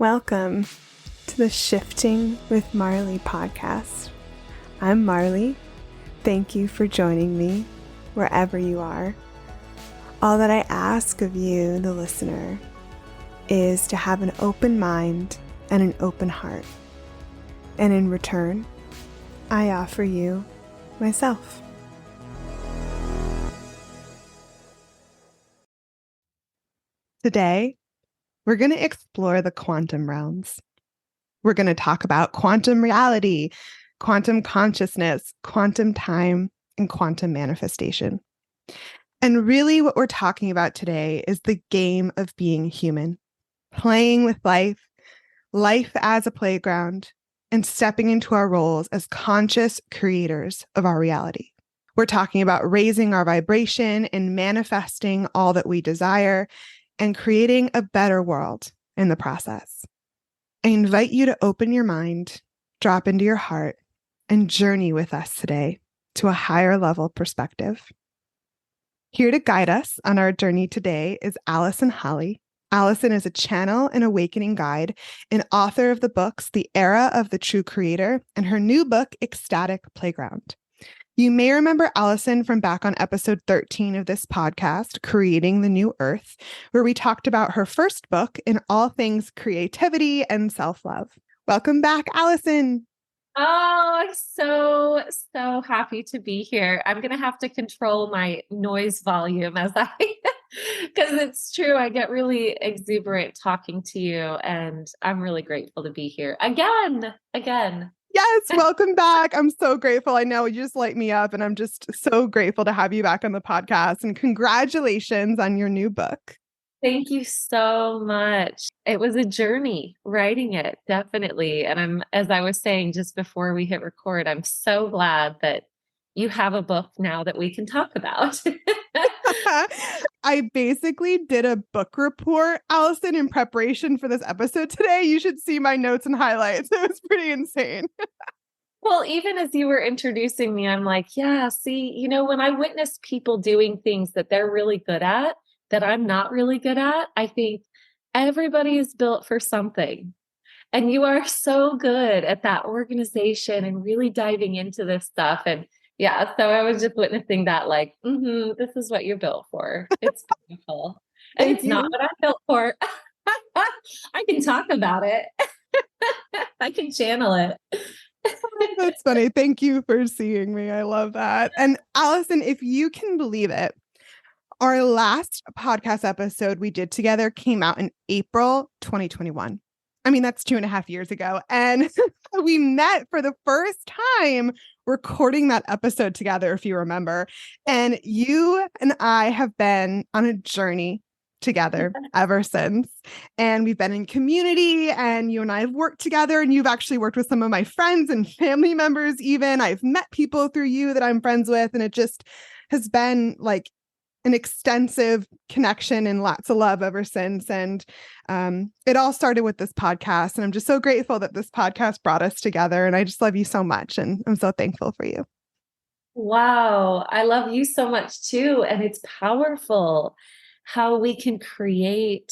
Welcome to the Shifting with Marlee podcast. I'm Marlee. Thank you for joining me wherever you are. All that I ask of you, the listener, is to have an open mind and an open heart. And in return, I offer you myself. Today, we're going to explore the quantum realms. We're going to talk about quantum reality, quantum consciousness, quantum time, and quantum manifestation. And really what we're talking about today is the game of being human, playing with life, life as a playground, and stepping into our roles as conscious creators of our reality. We're talking about raising our vibration and manifesting all that we desire and creating a better world in the process. I invite you to open your mind, drop into your heart, and journey with us today to a higher level perspective. Here to guide us on our journey today is Allison Holley. Allison is a channel and awakening guide and author of the books The Era of the True Creator and her new book, Ecstatic Playground. You may remember Allison from back on episode 13 of this podcast, Creating the New Earth, where we talked about her first book in all things creativity and self-love. Welcome back, Allison. Oh, I'm so happy to be here. I'm going to have to control my noise volume because it's true. I get really exuberant talking to you, and I'm really grateful to be here again. Yes, welcome back. I'm so grateful. I know you just light me up, and I'm just so grateful to have you back on the podcast. And congratulations on your new book. Thank you so much. It was a journey writing it, definitely. And as I was saying just before we hit record, I'm so glad that you have a book now that we can talk about. I basically did a book report, Allison, in preparation for this episode today. You should see my notes and highlights. It was pretty insane. Well, even as you were introducing me, I'm like, yeah, see, when I witness people doing things that they're really good at, that I'm not really good at, I think everybody is built for something. And you are so good at that organization and really diving into this stuff. And yeah, so I was just witnessing that, like, this is what you're built for. It's beautiful. And it's not what I'm built for. I can talk about it. I can channel it. That's funny. Thank you for seeing me. I love that. And Allison, if you can believe it, our last podcast episode we did together came out in April 2021. I mean, that's 2.5 years ago. And we met for the first time recording that episode together, if you remember. And you and I have been on a journey together ever since. And we've been in community, and you and I have worked together, and you've actually worked with some of my friends and family members even. I've met people through you that I'm friends with, and it just has been like an extensive connection and lots of love ever since. And it all started with this podcast. And I'm just so grateful that this podcast brought us together. And I just love you so much. And I'm so thankful for you. Wow. I love you so much too. And it's powerful how we can create.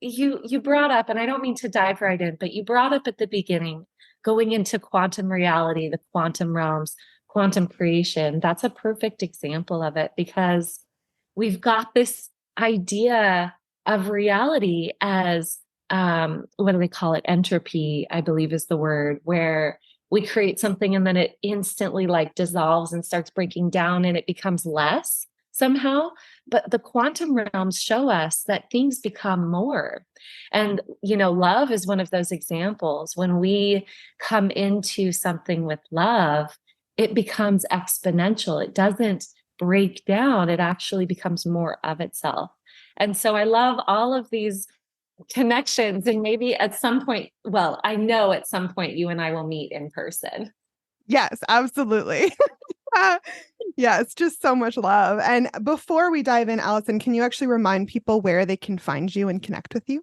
You brought up, and I don't mean to dive right in, but you brought up at the beginning, going into quantum reality, the quantum realms, quantum creation. That's a perfect example of it, because we've got this idea of reality as, what do they call it? Entropy, I believe is the word, where we create something and then it instantly like dissolves and starts breaking down and it becomes less somehow. But the quantum realms show us that things become more. And, love is one of those examples. When we come into something with love, it becomes exponential. It doesn't break down. It actually becomes more of itself. And so I love all of these connections. And maybe at some point, well, I know at some point you and I will meet in person. Yes, absolutely. Yeah, it's just so much love. And before we dive in, Allison, can you actually remind people where they can find you and connect with you?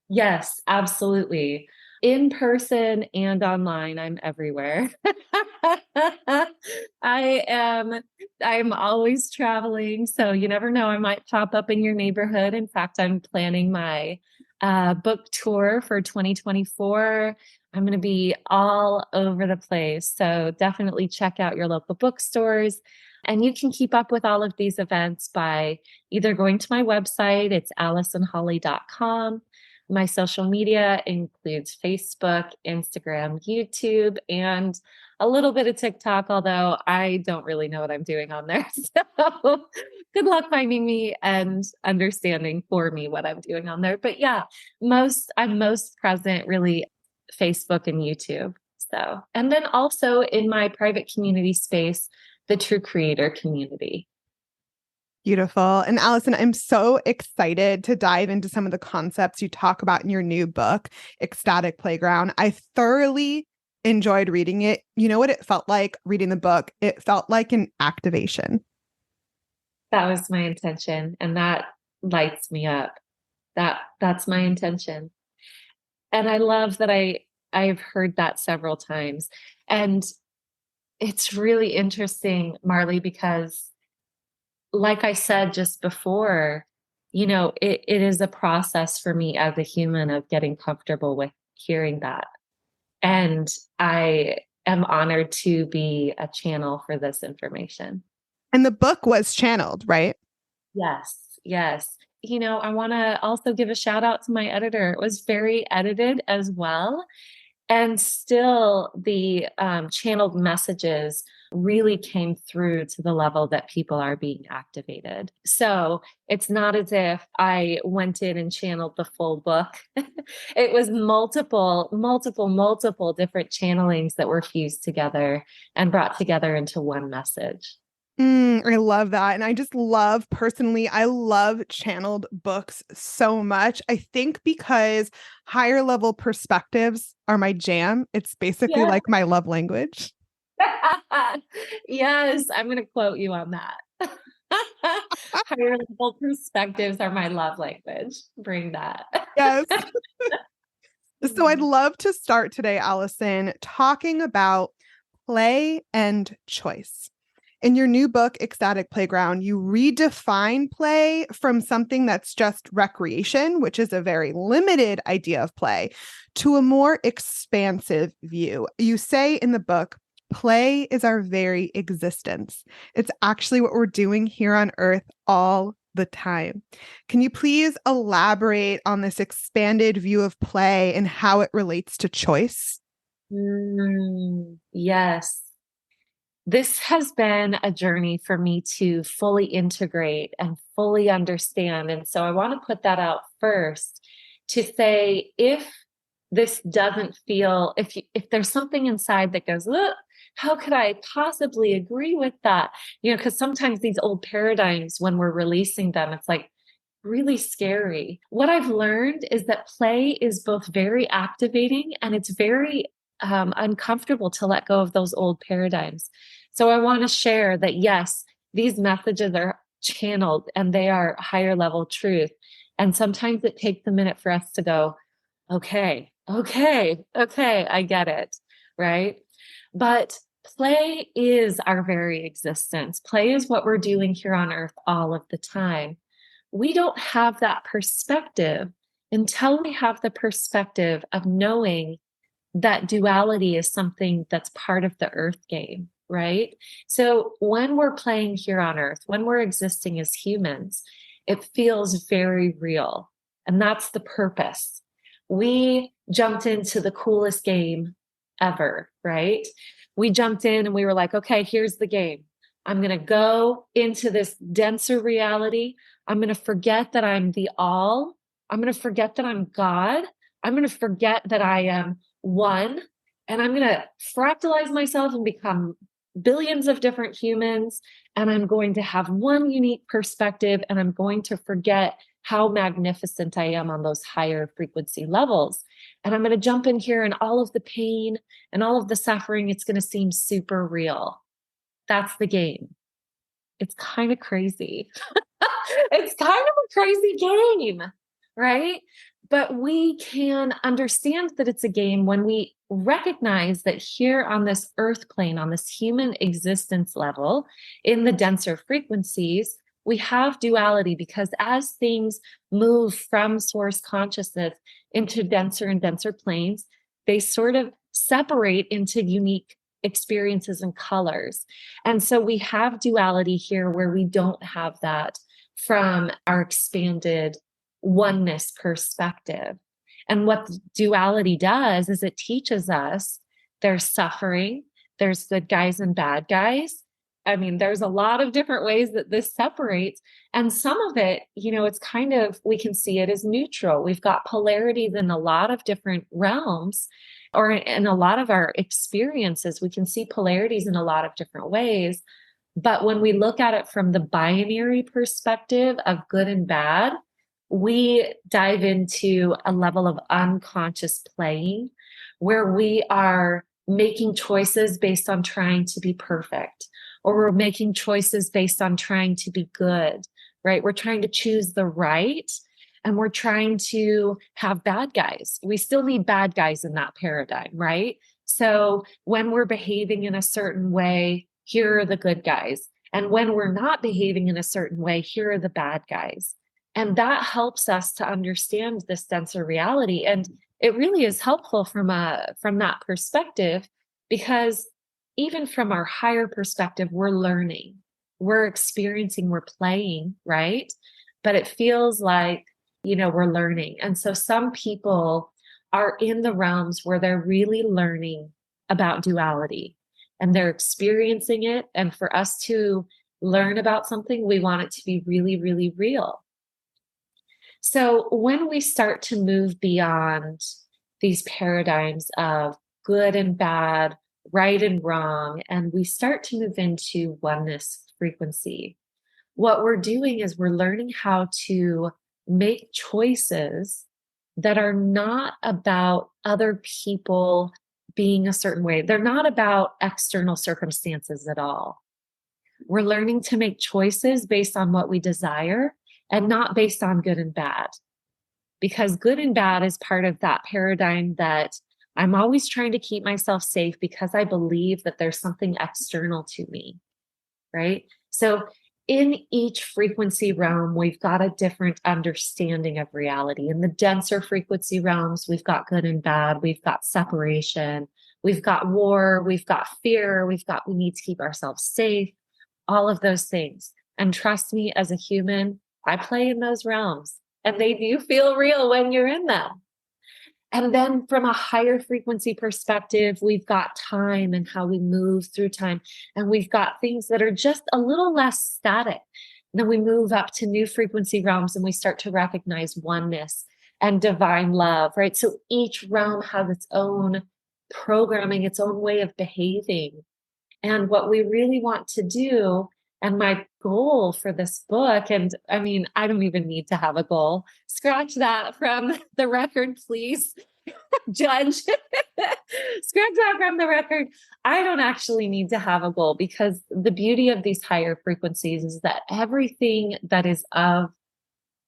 Yes, absolutely. In person and online, I'm everywhere. I'm always traveling. So you never know, I might pop up in your neighborhood. In fact, I'm planning my book tour for 2024. I'm going to be all over the place. So definitely check out your local bookstores. And you can keep up with all of these events by either going to my website, it's AllisonHolley.com. My social media includes Facebook, Instagram, YouTube, and a little bit of TikTok, although I don't really know what I'm doing on there. So good luck finding me and understanding for me what I'm doing on there. But yeah, I'm most present really Facebook and YouTube. So, and then also in my private community space, the True Creator community. Beautiful. And Allison, I'm so excited to dive into some of the concepts you talk about in your new book, Ecstatic Playground. I thoroughly enjoyed reading it. You know what it felt like reading the book? It felt like an activation. That was my intention, and that lights me up. That's my intention. And I love that I've heard that several times. And it's really interesting, Marlee, because like I said just before, it is a process for me as a human of getting comfortable with hearing that. And I am honored to be a channel for this information. And the book was channeled, right? Yes, yes. I want to also give a shout out to my editor. It was very edited as well. And still, the channeled messages really came through to the level that people are being activated. So it's not as if I went in and channeled the full book. It was multiple different channelings that were fused together and brought together into one message. I love that. And I just love personally, I love channeled books so much. I think because higher level perspectives are my jam. It's basically like my love language. Yes, I'm going to quote you on that. Higher level perspectives are my love language. Bring that. Yes. So I'd love to start today, Allison, talking about play and choice. In your new book, Ecstatic Playground, you redefine play from something that's just recreation, which is a very limited idea of play, to a more expansive view. You say in the book, play is our very existence. It's actually what we're doing here on Earth all the time. Can you please elaborate on this expanded view of play and how it relates to choice? Yes. This has been a journey for me to fully integrate and fully understand. And so I want to put that out first to say, if this doesn't feel, if there's something inside that goes, look, how could I possibly agree with that? Because sometimes these old paradigms, when we're releasing them, it's like really scary. What I've learned is that play is both very activating and it's very uncomfortable to let go of those old paradigms. So I want to share that, yes, these messages are channeled and they are higher level truth. And sometimes it takes a minute for us to go, okay, I get it. Right. But play is our very existence. Play is what we're doing here on Earth all of the time. We don't have that perspective until we have the perspective of knowing that duality is something that's part of the Earth game, right? So when we're playing here on Earth, when we're existing as humans, it feels very real. And that's the purpose. We jumped into the coolest game ever, right? We jumped in and we were like, okay, here's the game. I'm going to go into this denser reality. I'm going to forget that I'm the all. I'm going to forget that I'm God. I'm going to forget that I am one, and I'm going to fractalize myself and become billions of different humans. And I'm going to have one unique perspective, and I'm going to forget how magnificent I am on those higher frequency levels. And I'm going to jump in here, and all of the pain and all of the suffering, it's going to seem super real. That's the game. It's kind of crazy. It's kind of a crazy game, right? But we can understand that it's a game when we recognize that here on this earth plane, on this human existence level, in the denser frequencies, we have duality because as things move from source consciousness into denser and denser planes, they sort of separate into unique experiences and colors. And so we have duality here where we don't have that from our expanded oneness perspective. And what duality does is it teaches us there's suffering, there's good guys and bad guys. I mean, there's a lot of different ways that this separates. And some of it, it's kind of, we can see it as neutral. We've got polarities in a lot of different realms, or in a lot of our experiences, we can see polarities in a lot of different ways. But when we look at it from the binary perspective of good and bad, we dive into a level of unconscious playing where we are making choices based on trying to be perfect, or we're making choices based on trying to be good, right? We're trying to choose the right, and we're trying to have bad guys. We still need bad guys in that paradigm, right? So when we're behaving in a certain way, here are the good guys. And when we're not behaving in a certain way, here are the bad guys. And that helps us to understand this denser reality. And it really is helpful from that perspective, because even from our higher perspective, we're learning, we're experiencing, we're playing, right? But it feels like, we're learning. And so some people are in the realms where they're really learning about duality and they're experiencing it. And for us to learn about something, we want it to be really, really real. So when we start to move beyond these paradigms of good and bad, right and wrong, and we start to move into oneness frequency, what we're doing is we're learning how to make choices that are not about other people being a certain way. They're not about external circumstances at all. We're learning to make choices based on what we desire and not based on good and bad. Because good and bad is part of that paradigm that I'm always trying to keep myself safe because I believe that there's something external to me, right? So in each frequency realm, we've got a different understanding of reality. In the denser frequency realms, we've got good and bad, we've got separation, we've got war, we've got fear, we need to keep ourselves safe, all of those things. And trust me, as a human, I play in those realms, and they do feel real when you're in them. And then from a higher frequency perspective, we've got time and how we move through time. And we've got things that are just a little less static. And then we move up to new frequency realms and we start to recognize oneness and divine love, right? So each realm has its own programming, its own way of behaving. And what we really want to do, and my goal for this book, and I mean, I don't even need to have a goal. Scratch that from the record, please, judge. Scratch that from the record. I don't actually need to have a goal, because the beauty of these higher frequencies is that everything that is of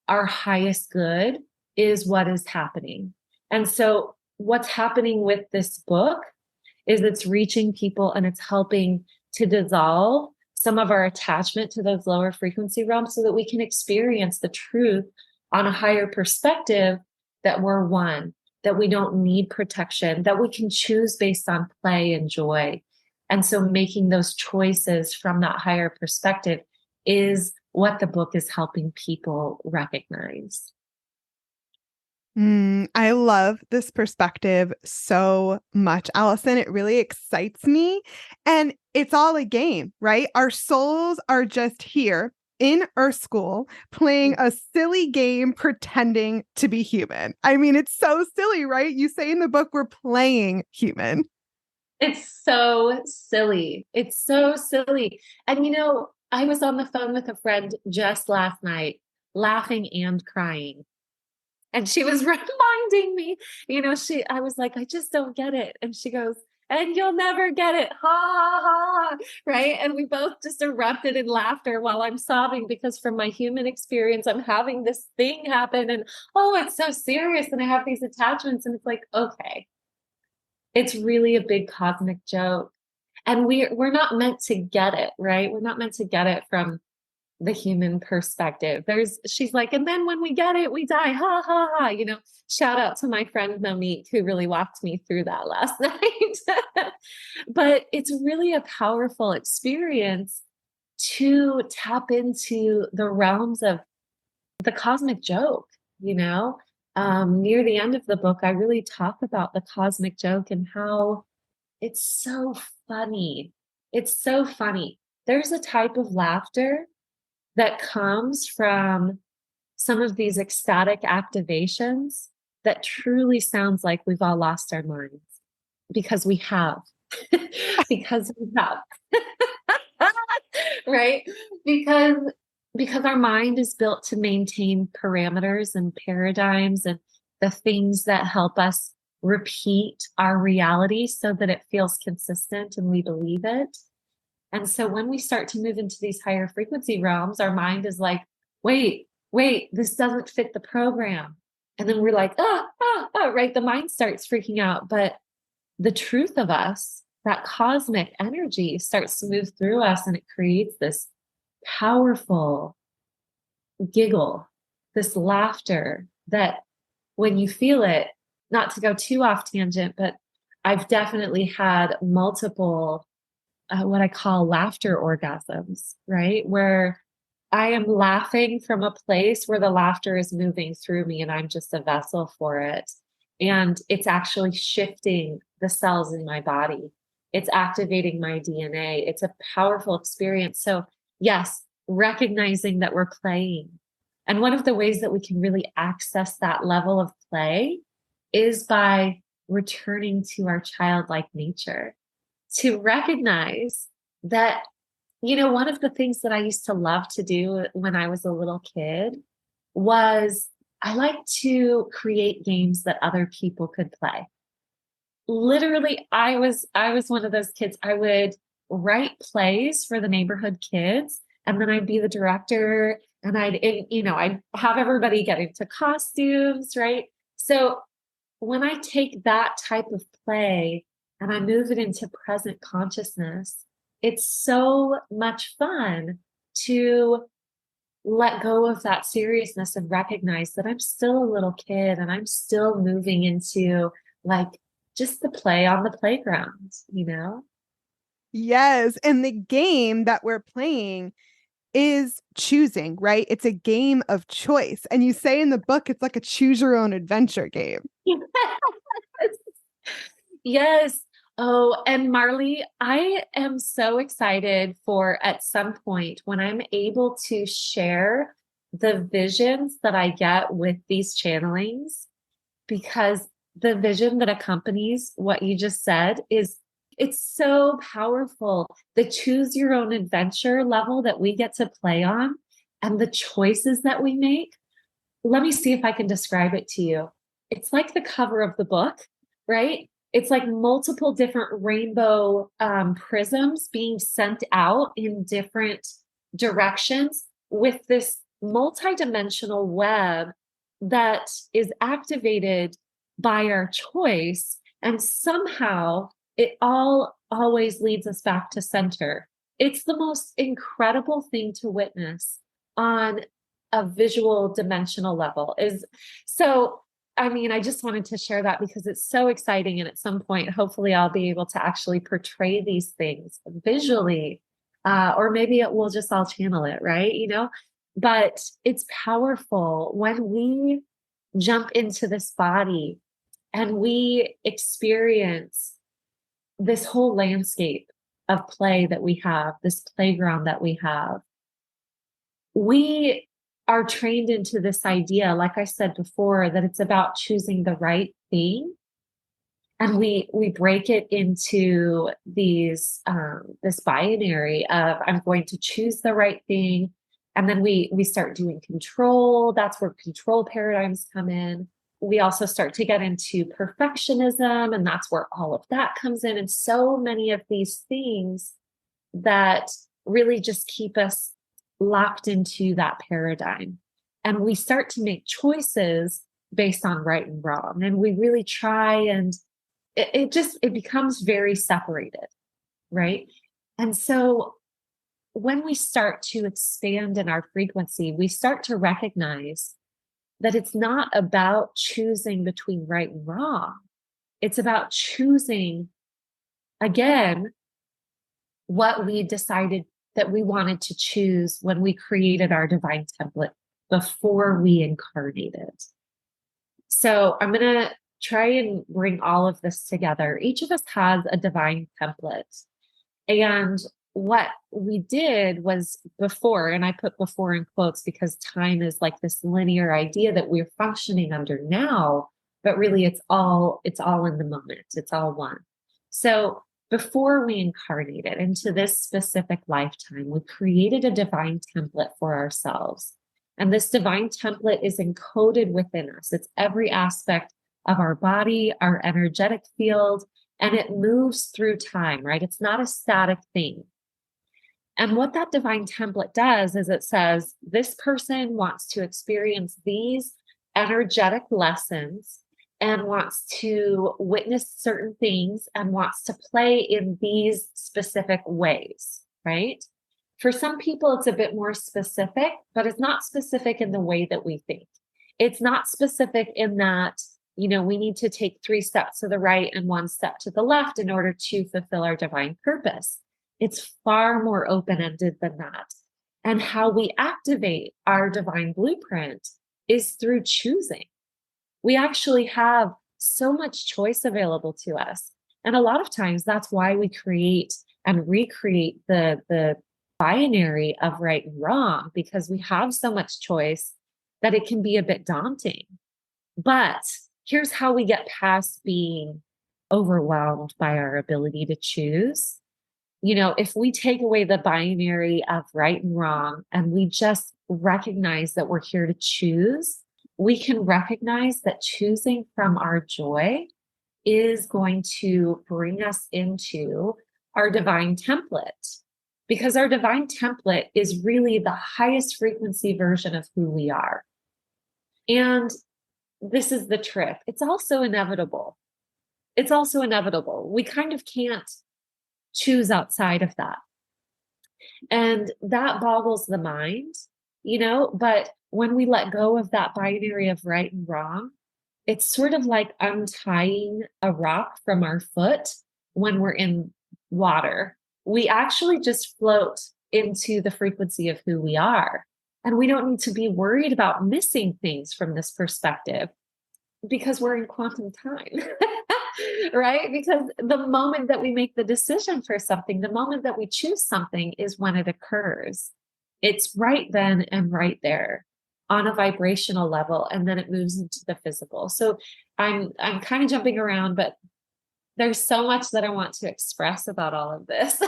our highest good is what is happening. And so what's happening with this book is it's reaching people and it's helping to dissolve some of our attachment to those lower frequency realms so that we can experience the truth on a higher perspective, that we're one, that we don't need protection, that we can choose based on play and joy. And so making those choices from that higher perspective is what the book is helping people recognize. I love this perspective so much, Allison. It really excites me. And it's all a game, right? Our souls are just here in Earth School playing a silly game, pretending to be human. I mean, it's so silly, right? You say in the book, we're playing human. It's so silly. It's so silly. And I was on the phone with a friend just last night, laughing and crying. And she was reminding me, I was like, I just don't get it. And she goes, and you'll never get it. Ha, ha, ha. Right. And we both just erupted in laughter while I'm sobbing, because from my human experience, I'm having this thing happen and, oh, it's so serious. And I have these attachments, and it's like, okay, it's really a big cosmic joke. And we're not meant to get it, right? We're not meant to get it from the human perspective. She's like, and then when we get it, we die. Ha ha ha. Shout out to my friend Monique, who really walked me through that last night. But it's really a powerful experience to tap into the realms of the cosmic joke, Near the end of the book, I really talk about the cosmic joke and how it's so funny. It's so funny. There's a type of laughter that comes from some of these ecstatic activations that truly sounds like we've all lost our minds because we have. Because we have. Right? Because our mind is built to maintain parameters and paradigms and the things that help us repeat our reality so that it feels consistent and we believe it. And so when we start to move into these higher frequency realms, our mind is like, wait, this doesn't fit the program. And then we're like, right? The mind starts freaking out. But the truth of us, that cosmic energy starts to move through us, and it creates this powerful giggle, this laughter that when you feel it, not to go too off tangent, but I've definitely had multiple what I call laughter orgasms, right? Where I am laughing from a place where the laughter is moving through me and I'm just a vessel for it. And it's actually shifting the cells in my body. It's activating my DNA. It's a powerful experience. So yes, recognizing that we're playing. And one of the ways that we can really access that level of play is by returning to our childlike nature, to recognize that, one of the things that I used to love to do when I was a little kid was I like to create games that other people could play. Literally, I was one of those kids. I would write plays for the neighborhood kids, and then I'd be the director, and I'd have everybody get into costumes, right? So when I take that type of play and I move it into present consciousness, it's so much fun to let go of that seriousness and recognize that I'm still a little kid and I'm still moving into like just the play on the playground, Yes. And the game that we're playing is choosing, right? It's a game of choice. And you say in the book, it's like a choose your own adventure game. Yes. Oh, and Marlee, I am so excited for at some point when I'm able to share the visions that I get with these channelings, because the vision that accompanies what you just said it's so powerful. The choose your own adventure level that we get to play on and the choices that we make. Let me see if I can describe it to you. It's like the cover of the book, right? It's like multiple different rainbow prisms being sent out in different directions with this multidimensional web that is activated by our choice. And somehow it all always leads us back to center. It's the most incredible thing to witness on a visual dimensional level. I just wanted to share that because it's so exciting. And at some point, hopefully I'll be able to actually portray these things visually, or maybe we'll just all channel it, right? But it's powerful when we jump into this body and we experience this whole landscape of play that we have, this playground that we have. We are trained into this idea, like I said before, that it's about choosing the right thing. And we break it into this binary of I'm going to choose the right thing. And then we start doing control. That's where control paradigms come in. We also start to get into perfectionism, and that's where all of that comes in. And so many of these things that really just keep us locked into that paradigm. And we start to make choices based on right and wrong. And we really try, and it becomes very separated, right? And so when we start to expand in our frequency, we start to recognize that it's not about choosing between right and wrong. It's about choosing, again, what we decided that we wanted to choose when we created our divine template before we incarnated. So I'm going to try and bring all of this together. Each of us has a divine template. And what we did was before, and I put before in quotes because time is like this linear idea that we're functioning under now, but really it's all in the moment. It's all one. So before we incarnated into this specific lifetime, we created a divine template for ourselves. And this divine template is encoded within us. It's every aspect of our body, our energetic field, and it moves through time, right? It's not a static thing. And what that divine template does is it says, this person wants to experience these energetic lessons and wants to witness certain things and wants to play in these specific ways, right? For some people, it's a bit more specific, but it's not specific in the way that we think. It's not specific in that, we need to take 3 steps to the right and 1 step to the left in order to fulfill our divine purpose. It's far more open-ended than that. And how we activate our divine blueprint is through choosing. We actually have so much choice available to us. And a lot of times that's why we create and recreate the binary of right and wrong, because we have so much choice that it can be a bit daunting. But here's how we get past being overwhelmed by our ability to choose. If we take away the binary of right and wrong and we just recognize that we're here to choose, we can recognize that choosing from our joy is going to bring us into our divine template, because our divine template is really the highest frequency version of who we are. And this is the trick. It's also inevitable. We kind of can't choose outside of that. And that boggles the mind, but when we let go of that binary of right and wrong, it's sort of like untying a rock from our foot when we're in water. We actually just float into the frequency of who we are. And we don't need to be worried about missing things from this perspective because we're in quantum time, right? Because the moment that we make the decision for something, the moment that we choose something is when it occurs. It's right then and right there on a vibrational level, and then it moves into the physical. So I'm kind of jumping around, but there's so much that I want to express about all of this.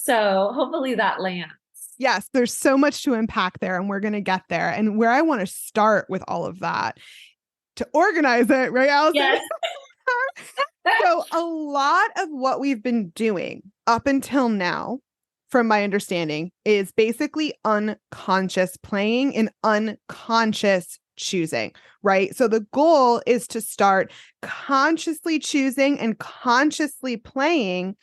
So hopefully that lands. Yes, there's so much to unpack there, and we're going to get there. And where I want to start with all of that, to organize it, right, Allison? Yes. So a lot of what we've been doing up until now, from my understanding, is basically unconscious playing and unconscious choosing, right? So the goal is to start consciously choosing and consciously playing.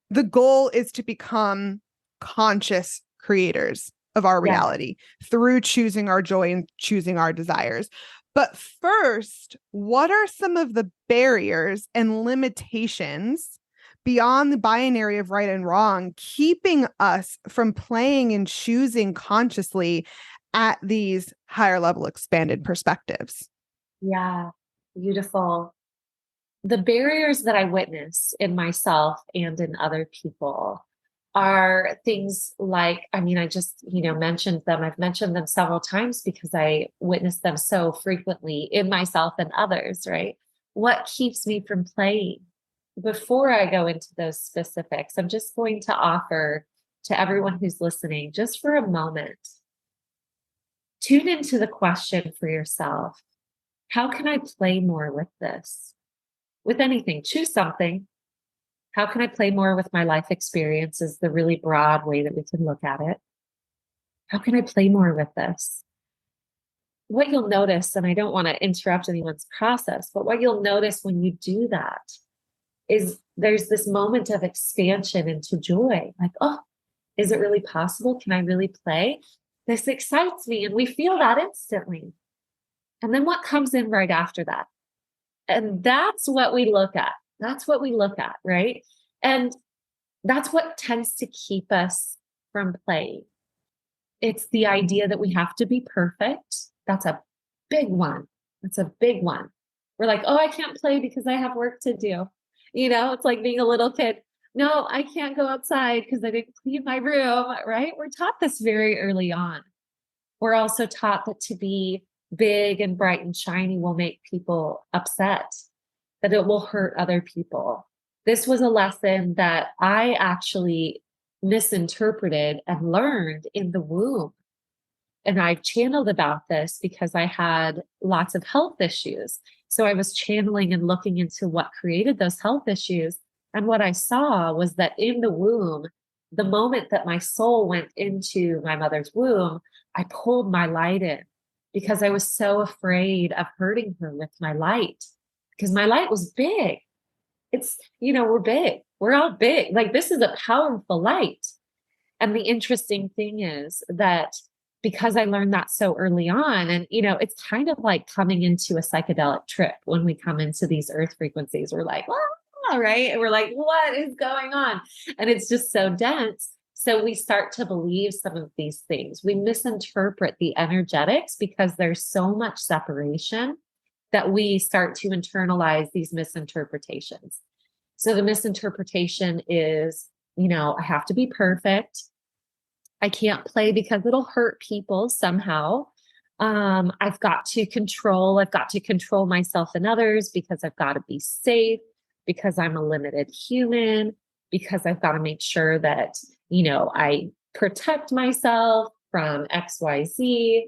The goal is to become conscious creators of our reality through choosing our joy and choosing our desires. But first, what are some of the barriers and limitations beyond the binary of right and wrong, keeping us from playing and choosing consciously at these higher level expanded perspectives? Yeah, beautiful. The barriers that I witness in myself and in other people are things like, I just, mentioned them. I've mentioned them several times because I witness them so frequently in myself and others, right? What keeps me from playing? Before I go into those specifics, I'm just going to offer to everyone who's listening, just for a moment, tune into the question for yourself. How can I play more with this? With anything, choose something. How can I play more with my life experience is the really broad way that we can look at it. How can I play more with this? What you'll notice, and I don't want to interrupt anyone's process, but what you'll notice when you do that is there's this moment of expansion into joy. Like, oh, is it really possible? Can I really play? This excites me. And we feel that instantly. And then what comes in right after that? And that's what we look at. That's what we look at, right? And that's what tends to keep us from playing. It's the idea that we have to be perfect. That's a big one. That's a big one. We're like, oh, I can't play because I have work to do. It's like being a little kid. No, I can't go outside because I didn't clean my room, right? We're taught this very early on. We're also taught that to be big and bright and shiny will make people upset, that it will hurt other people. This was a lesson that I actually misinterpreted and learned in the womb. And I channeled about this because I had lots of health issues. So I was channeling and looking into what created those health issues. And what I saw was that in the womb, the moment that my soul went into my mother's womb, I pulled my light in because I was so afraid of hurting her with my light, because my light was big. We're big. We're all big. Like, this is a powerful light. And the interesting thing is that because I learned that so early on, and, it's kind of like coming into a psychedelic trip when we come into these earth frequencies, we're like, wow, right? And we're like, what is going on? And it's just so dense. So we start to believe some of these things. We misinterpret the energetics because there's so much separation that we start to internalize these misinterpretations. So the misinterpretation is, I have to be perfect. I can't play because it'll hurt people somehow. I've got to control myself and others because I've got to be safe, because I'm a limited human, because I've got to make sure that, I protect myself from XYZ,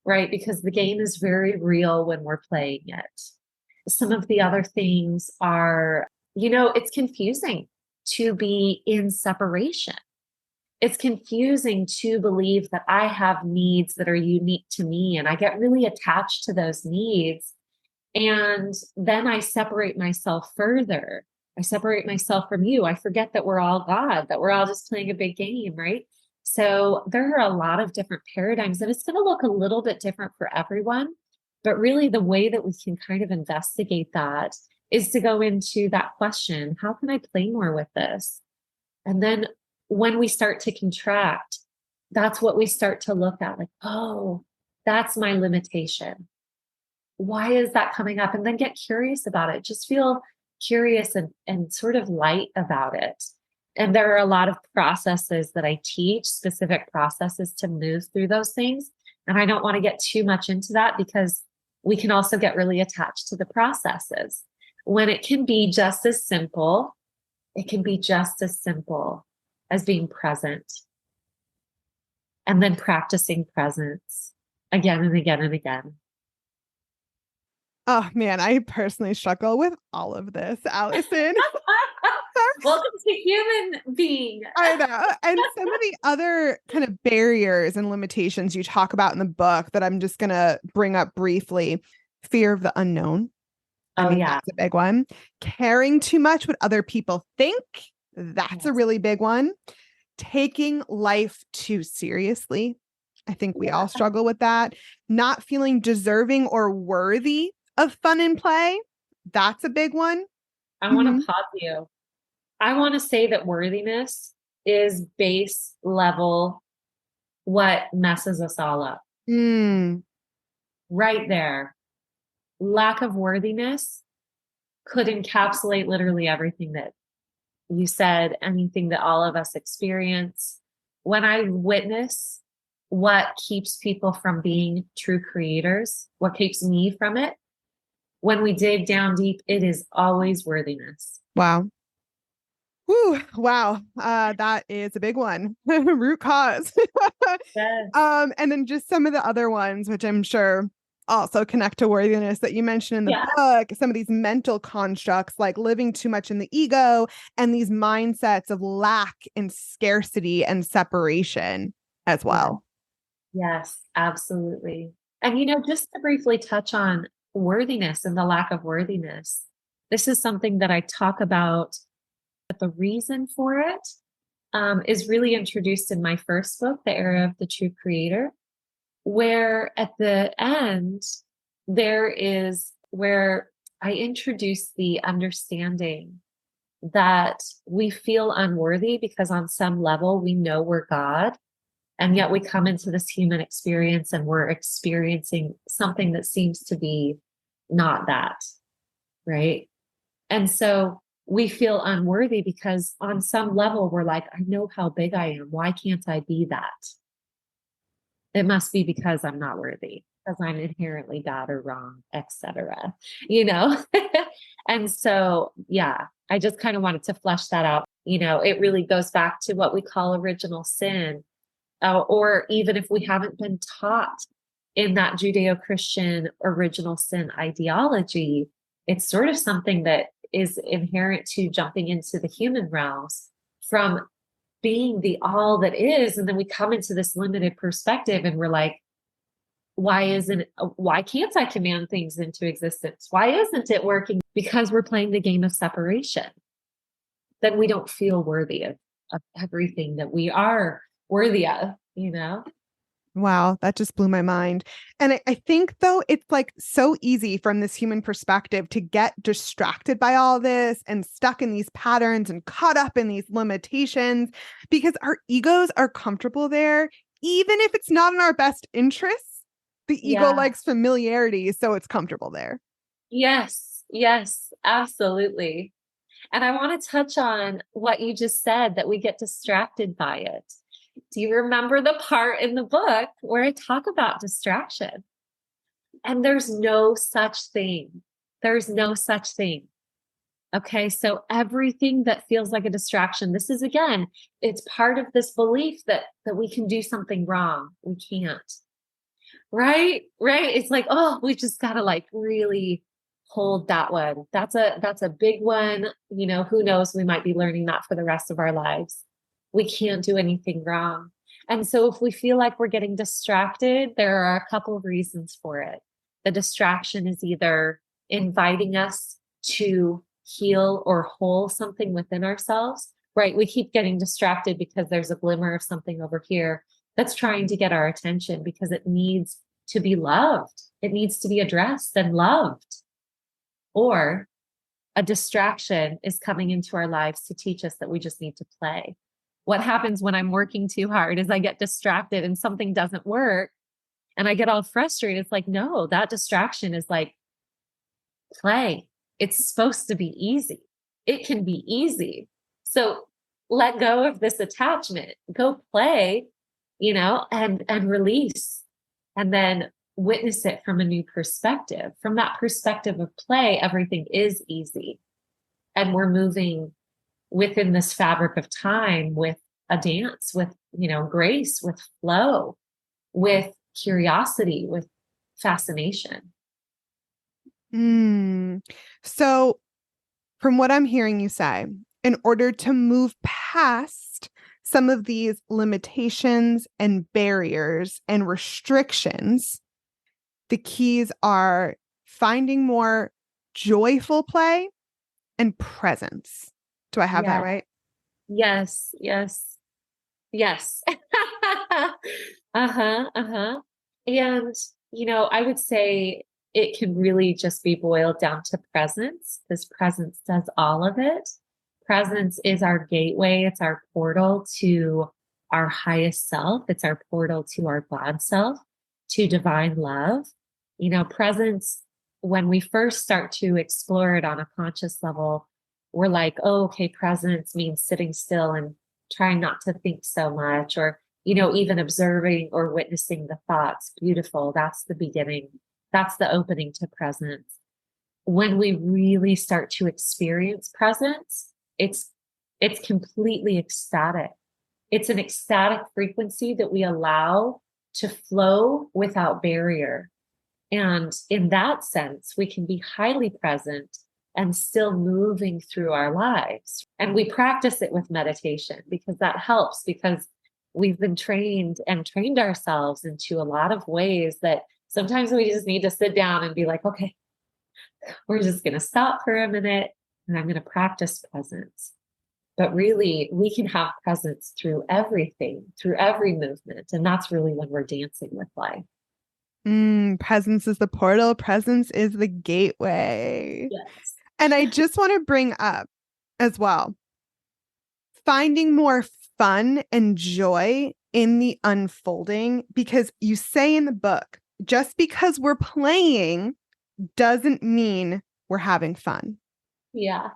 right? Because the game is very real when we're playing it. Some of the other things are, it's confusing to be in separation. It's confusing to believe that I have needs that are unique to me, and I get really attached to those needs. And then I separate myself further. I separate myself from you. I forget that we're all God, that we're all just playing a big game, right? So there are a lot of different paradigms, and it's going to look a little bit different for everyone. But really, the way that we can kind of investigate that is to go into that question: how can I play more with this? And then when we start to contract, that's what we start to look at, like, oh, that's my limitation. Why is that coming up? And then get curious about it. Just feel curious and sort of light about it. And there are a lot of processes that I teach, specific processes to move through those things. And I don't want to get too much into that because we can also get really attached to the processes when it can be just as simple. It can be just as simple as being present and then practicing presence again and again and again. Oh man, I personally struggle with all of this, Allison. Welcome to human being. I know. And some of the other kind of barriers and limitations you talk about in the book that I'm just going to bring up briefly: fear of the unknown. Oh, yeah. That's a big one. Caring too much what other people think. That's a really big one. Taking life too seriously. I think we all struggle with that. Not feeling deserving or worthy of fun and play. That's a big one. I want to pause you. I want to say that worthiness is base level what messes us all up. Right there. Lack of worthiness could encapsulate literally everything that you said, anything that all of us experience. When I witness what keeps people from being true creators, what keeps me from it, when we dig down deep, it is always worthiness. Wow. Whew, wow. That is a big one. Root cause. Yes. And then just some of the other ones, which I'm sure also connect to worthiness that you mentioned in the book, some of these mental constructs like living too much in the ego and these mindsets of lack and scarcity and separation as well. Yes, absolutely. And, just to briefly touch on worthiness and the lack of worthiness, This is something that I talk about, but the reason for it is really introduced in my first book, The Era of the True Creator, where at the end, there is where I introduce the understanding that we feel unworthy because on some level we know we're God. And yet we come into this human experience and we're experiencing something that seems to be not that, right? And so we feel unworthy because on some level we're like, I know how big I am. Why can't I be that? It must be because I'm not worthy, because I'm inherently bad or wrong, etc. You know? And so, yeah, I just kind of wanted to flesh that out. You know, it really goes back to what we call original sin, or even if we haven't been taught in that Judeo-Christian original sin ideology, it's sort of something that is inherent to jumping into the human realms from being the all that is. And then we come into this limited perspective and we're like, why can't I command things into existence? Why isn't it working? Because we're playing the game of separation. Then we don't feel worthy of everything that we are worthy of, you know? Wow, that just blew my mind. And I think, though, it's like so easy from this human perspective to get distracted by all this and stuck in these patterns and caught up in these limitations because our egos are comfortable there, even if it's not in our best interests. The ego Yeah. likes familiarity, so it's comfortable there. Yes. Yes. Absolutely. And I want to touch on what you just said, that we get distracted by it. Do you remember the part in the book where I talk about distraction? And there's no such thing. There's no such thing. Okay. So everything that feels like a distraction, this is again, it's part of this belief that we can do something wrong. We can't. Right? Right. It's like, oh, we just gotta like really hold that one. That's a big one. You know, who knows? We might be learning that for the rest of our lives. We can't do anything wrong. And so if we feel like we're getting distracted, there are a couple of reasons for it. The distraction is either inviting us to heal or whole something within ourselves, right? We keep getting distracted because there's a glimmer of something over here that's trying to get our attention because it needs to be loved. It needs to be addressed and loved. Or a distraction is coming into our lives to teach us that we just need to play. What happens when I'm working too hard is I get distracted and something doesn't work and I get all frustrated. It's like, no, that distraction is like play. It's supposed to be easy. It can be easy. So let go of this attachment, go play, you know, and release, and then witness it from a new perspective. From that perspective of play, everything is easy. And we're moving within this fabric of time with a dance, with, you know, grace, with flow, with curiosity, with fascination. So, from what I'm hearing you say, in order to move past some of these limitations and barriers and restrictions, the keys are finding more joyful play and presence. Do I have that Yeah. right? Yes. Yes. Yes. Uh-huh. Uh-huh. And, you know, I would say it can really just be boiled down to presence, because presence does all of it. Presence is our gateway. It's our portal to our highest self. It's our portal to our God self, to divine love. You know, presence, when we first start to explore it on a conscious level, we're like, oh, okay, presence means sitting still and trying not to think so much, or, you know, even observing or witnessing the thoughts. Beautiful. That's the beginning. That's the opening to presence. When we really start to experience presence, it's completely ecstatic. It's an ecstatic frequency that we allow to flow without barrier. And in that sense, we can be highly present and still moving through our lives. And we practice it with meditation because that helps, because we've been trained and trained ourselves into a lot of ways that sometimes we just need to sit down and be like, okay, We're just going to stop for a minute and I'm going to practice presence. But really, we can have presence through everything, through every movement. And that's really when we're dancing with life. Presence is the portal. Presence is the gateway. Yes. And I just want to bring up as well, finding more fun and joy in the unfolding, because you say in the book, just because we're playing doesn't mean we're having fun. Yeah.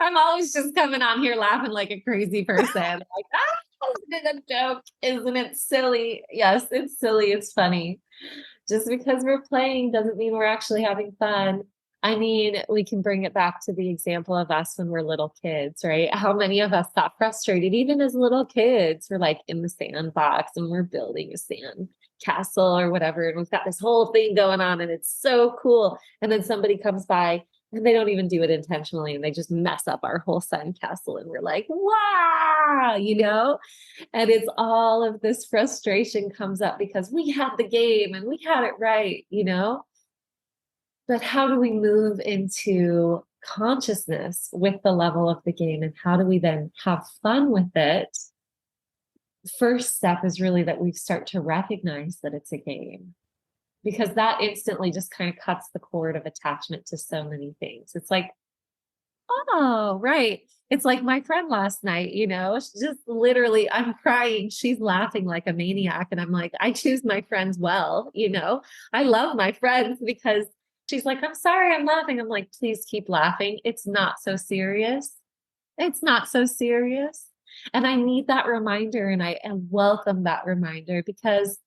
I'm always just coming on here laughing like a crazy person. Like, isn't it a joke? Isn't it silly? Yes, it's silly. It's funny. Just because we're playing doesn't mean we're actually having fun. I mean, we can bring it back to the example of us when we're little kids, right? How many of us got frustrated, even as little kids? We're like in the sandbox and we're building a sand castle or whatever. And we've got this whole thing going on and it's so cool. And then somebody comes by and they don't even do it intentionally and they just mess up our whole sand castle. And we're like, wow, you know? And it's all of this frustration comes up because we had the game and we had it right, you know? But how do we move into consciousness with the level of the game? And how do we then have fun with it? First step is really that we start to recognize that it's a game, because that instantly just kind of cuts the cord of attachment to so many things. It's like, oh, right. It's like my friend last night, you know, she just literally, I'm crying. She's laughing like a maniac. And I'm like, I choose my friends well, you know, I love my friends because she's like, I'm sorry, I'm laughing. I'm like, please keep laughing. It's not so serious. It's not so serious. And I need that reminder. And I welcome that reminder, because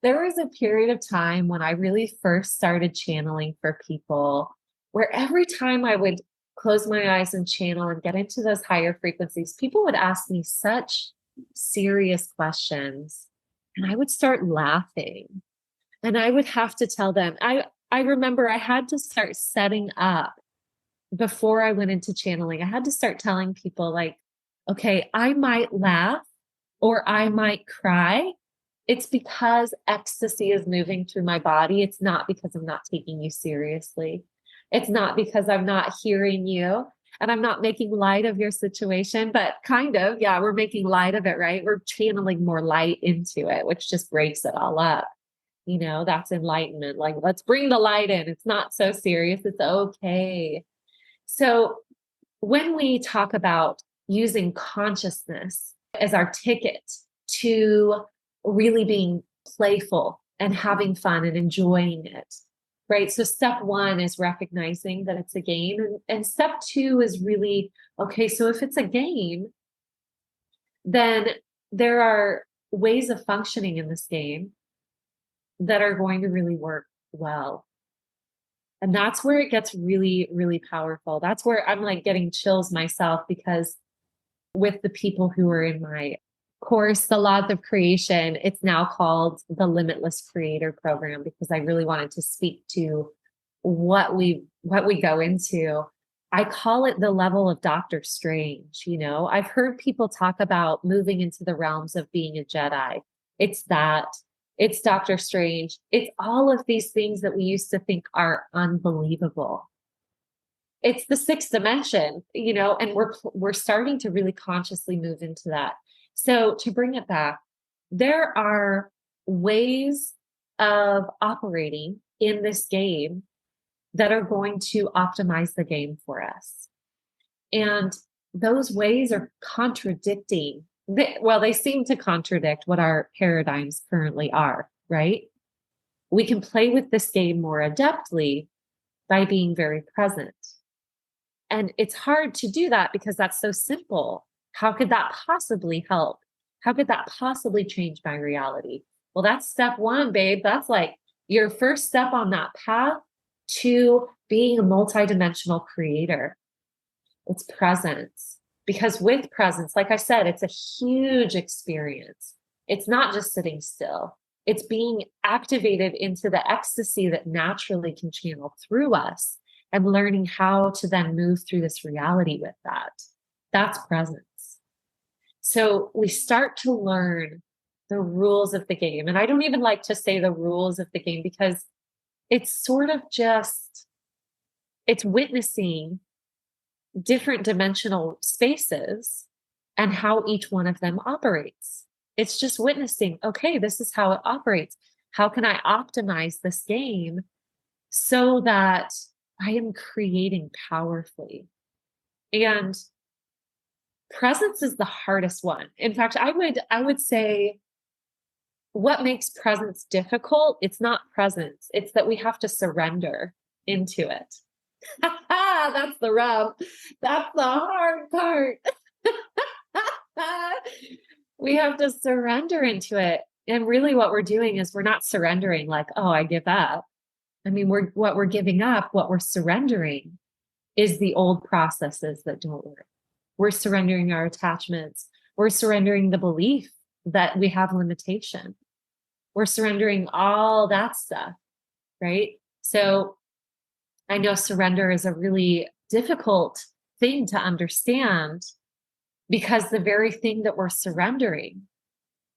there was a period of time when I really first started channeling for people where every time I would close my eyes and channel and get into those higher frequencies, people would ask me such serious questions and I would start laughing. And I would have to tell them, I remember I had to start setting up before I went into channeling. I had to start telling people, like, okay, I might laugh or I might cry. It's because ecstasy is moving through my body. It's not because I'm not taking you seriously. It's not because I'm not hearing you and I'm not making light of your situation, but kind of, yeah, we're making light of it, right? We're channeling more light into it, which just breaks it all up. You know, that's enlightenment. Like, let's bring the light in. It's not so serious. It's okay. So when we talk about using consciousness as our ticket to really being playful and having fun and enjoying it, right? So step one is recognizing that it's a game. And step two is really, okay, so if it's a game, then there are ways of functioning in this game that are going to really work well. And that's where it gets really, really powerful. That's where I'm like getting chills myself, because with the people who are in my course, The Laws of Creation, it's now called the Limitless Creator Program, because I really wanted to speak to what we go into. I call it the level of Doctor Strange. You know, I've heard people talk about moving into the realms of being a Jedi. It's that. It's Doctor Strange. It's all of these things that we used to think are unbelievable. It's the sixth dimension, you know, and we're starting to really consciously move into that. So to bring it back, there are ways of operating in this game that are going to optimize the game for us. And those ways are contradicting. They seem to contradict what our paradigms currently are, right? We can play with this game more adeptly by being very present. And it's hard to do that because that's so simple. How could that possibly help? How could that possibly change my reality? Well, that's step one, babe. That's like your first step on that path to being a multidimensional creator. It's presence. Because with presence, like I said, it's a huge experience. It's not just sitting still. It's being activated into the ecstasy that naturally can channel through us, and learning how to then move through this reality with that. That's presence. So we start to learn the rules of the game. And I don't even like to say the rules of the game because it's sort of just, it's witnessing different dimensional spaces and how each one of them operates. It's just witnessing, okay, this is how it operates. How can I optimize this game so that I am creating powerfully? And presence is the hardest one. In fact, I would say what makes presence difficult, it's not presence. It's that we have to surrender into it. That's the rub. That's the hard part. We have to surrender into it. And really what we're doing is we're not surrendering like, oh, I give up. I mean, what we're giving up, what we're surrendering is the old processes that don't work. We're surrendering our attachments. We're surrendering the belief that we have limitation. We're surrendering all that stuff, right? So I know surrender is a really difficult thing to understand because the very thing that we're surrendering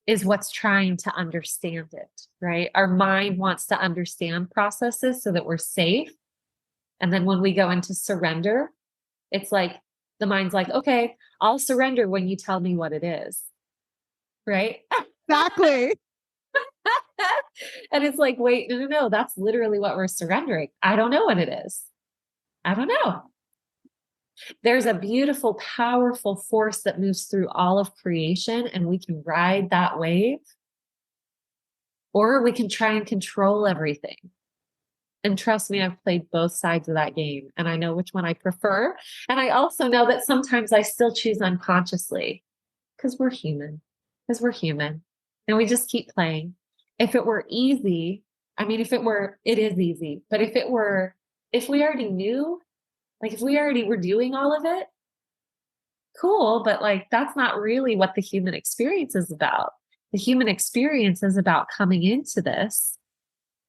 is what's trying to understand it, right? Our mind wants to understand processes so that we're safe. And then when we go into surrender, it's like the mind's like, okay, I'll surrender when you tell me what it is, right? Exactly. And it's like, wait, no, that's literally what we're surrendering. I don't know what it is. I don't know. There's a beautiful, powerful force that moves through all of creation, and we can ride that wave, or we can try and control everything. And trust me, I've played both sides of that game, and I know which one I prefer. And I also know that sometimes I still choose unconsciously because we're human, and we just keep playing. If it were easy, I mean, it is easy, but if we already knew, like if we already were doing all of it, cool. But like, that's not really what the human experience is about. The human experience is about coming into this,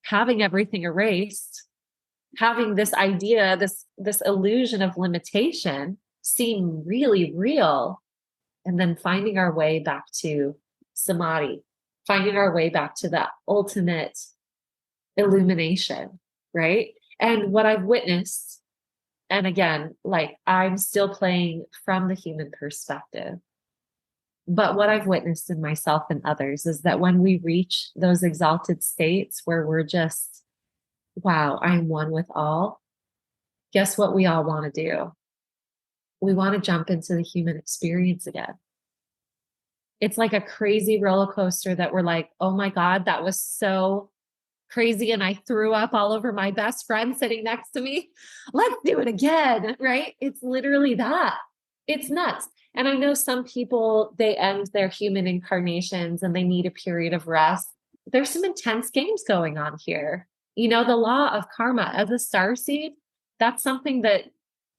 having everything erased, having this idea, this illusion of limitation seem really real, and then finding our way back to samadhi, finding our way back to the ultimate illumination, right? And what I've witnessed, and again, like I'm still playing from the human perspective, but what I've witnessed in myself and others is that when we reach those exalted states where we're just, wow, I'm one with all, guess what we all want to do? We want to jump into the human experience again. It's like a crazy roller coaster that we're like, oh my God, that was so crazy. And I threw up all over my best friend sitting next to me. Let's do it again, right? It's literally that. It's nuts. And I know some people, they end their human incarnations and they need a period of rest. There's some intense games going on here. You know, the law of karma as a starseed, that's something that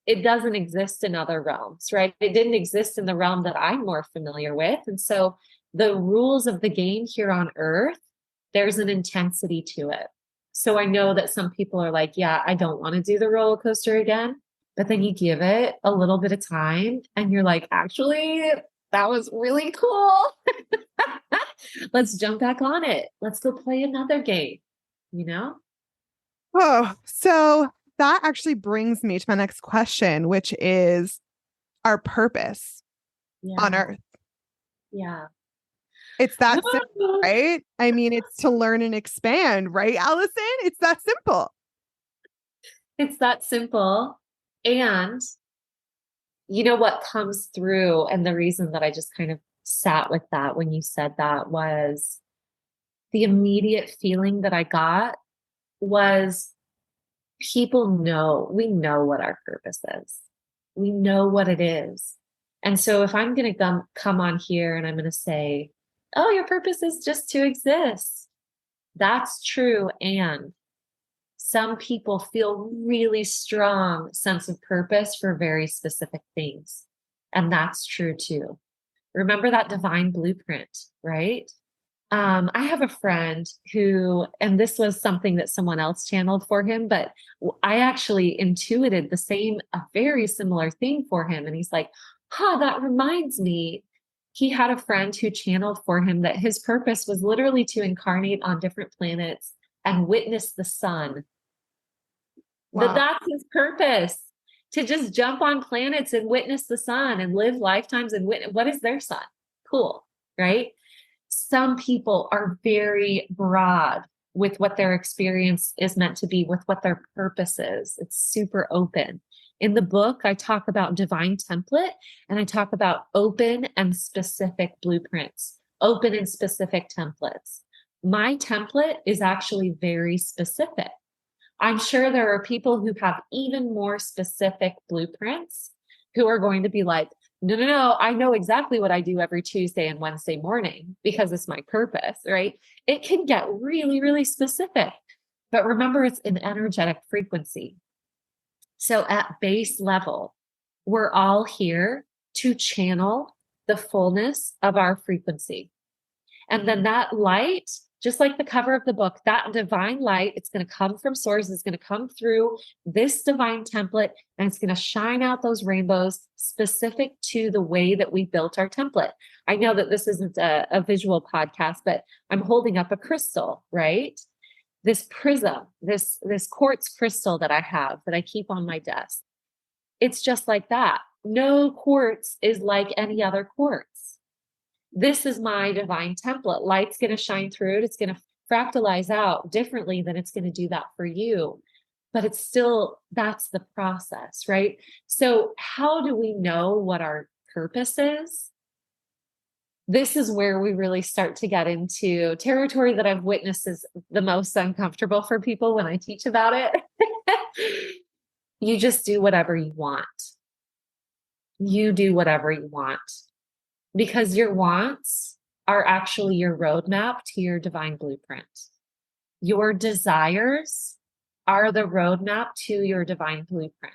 it doesn't exist in other realms, right? It didn't exist in the realm that I'm more familiar with. And so the rules of the game here on Earth, there's an intensity to it. So I know that some people are like, yeah, I don't want to do the roller coaster again. But then you give it a little bit of time and you're like, actually, that was really cool. Let's jump back on it. Let's go play another game, you know? Oh, so that actually brings me to my next question, which is our purpose on Earth. Yeah. It's that simple, right? I mean, it's to learn and expand, right, Allison? It's that simple. It's that simple. And you know what comes through, and the reason that I just kind of sat with that when you said that was the immediate feeling that I got was we know what our purpose is. We know what it is. And so if I'm going to come on here and I'm going to say, oh, your purpose is just to exist. That's true. And some people feel really strong sense of purpose for very specific things. And that's true too. Remember that divine blueprint, right? I have a friend who, and this was something that someone else channeled for him, but I actually intuited a very similar thing for him. And he's like, that reminds me. he had a friend who channeled for him that his purpose was literally to incarnate on different planets and witness the sun. Wow. That's his purpose, to just jump on planets and witness the sun and live lifetimes and witness. What is their sun? Cool, right? Some people are very broad with what their experience is meant to be, with what their purpose is. It's super open. In the book, I talk about divine template, and I talk about open and specific blueprints, open and specific templates. My template is actually very specific. I'm sure there are people who have even more specific blueprints who are going to be like, no, I know exactly what I do every Tuesday and Wednesday morning because it's my purpose, right? It can get really, really specific. But remember, it's an energetic frequency. So at base level, we're all here to channel the fullness of our frequency. And then that light, just like the cover of the book, that divine light, it's going to come from source, it's going to come through this divine template, and it's going to shine out those rainbows specific to the way that we built our template. I know that this isn't a visual podcast, but I'm holding up a crystal, right? This prism, this quartz crystal that I have, that I keep on my desk. It's just like that. No quartz is like any other quartz. This is my divine template. Light's going to shine through it. It's going to fractalize out differently than it's going to do that for you. But it's still, that's the process, right? So how do we know what our purpose is? This is where we really start to get into territory that I've witnessed is the most uncomfortable for people when I teach about it. You just do whatever you want. You do whatever you want, because your wants are actually your roadmap to your divine blueprint. Your desires are the roadmap to your divine blueprint.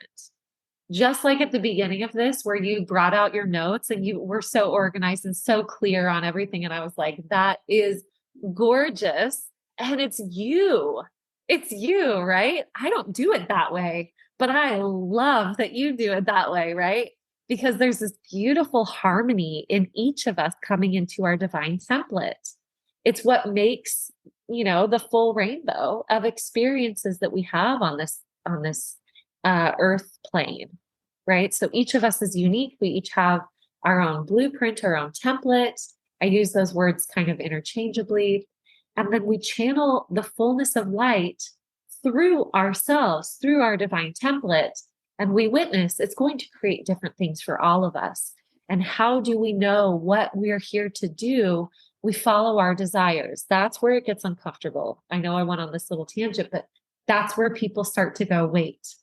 Just like at the beginning of this, where you brought out your notes and you were so organized and so clear on everything. And I was like, that is gorgeous. And it's you. It's you, right? I don't do it that way, but I love that you do it that way, right? Because there's this beautiful harmony in each of us coming into our divine template. It's what makes, the full rainbow of experiences that we have on this earth plane, right? So each of us is unique. We each have our own blueprint, our own template. I use those words kind of interchangeably. And then we channel the fullness of light through ourselves, through our divine template. And we witness it's going to create different things for all of us. And how do we know what we're here to do? We follow our desires. That's where it gets uncomfortable. I know I went on this little tangent, but that's where people start to go, wait,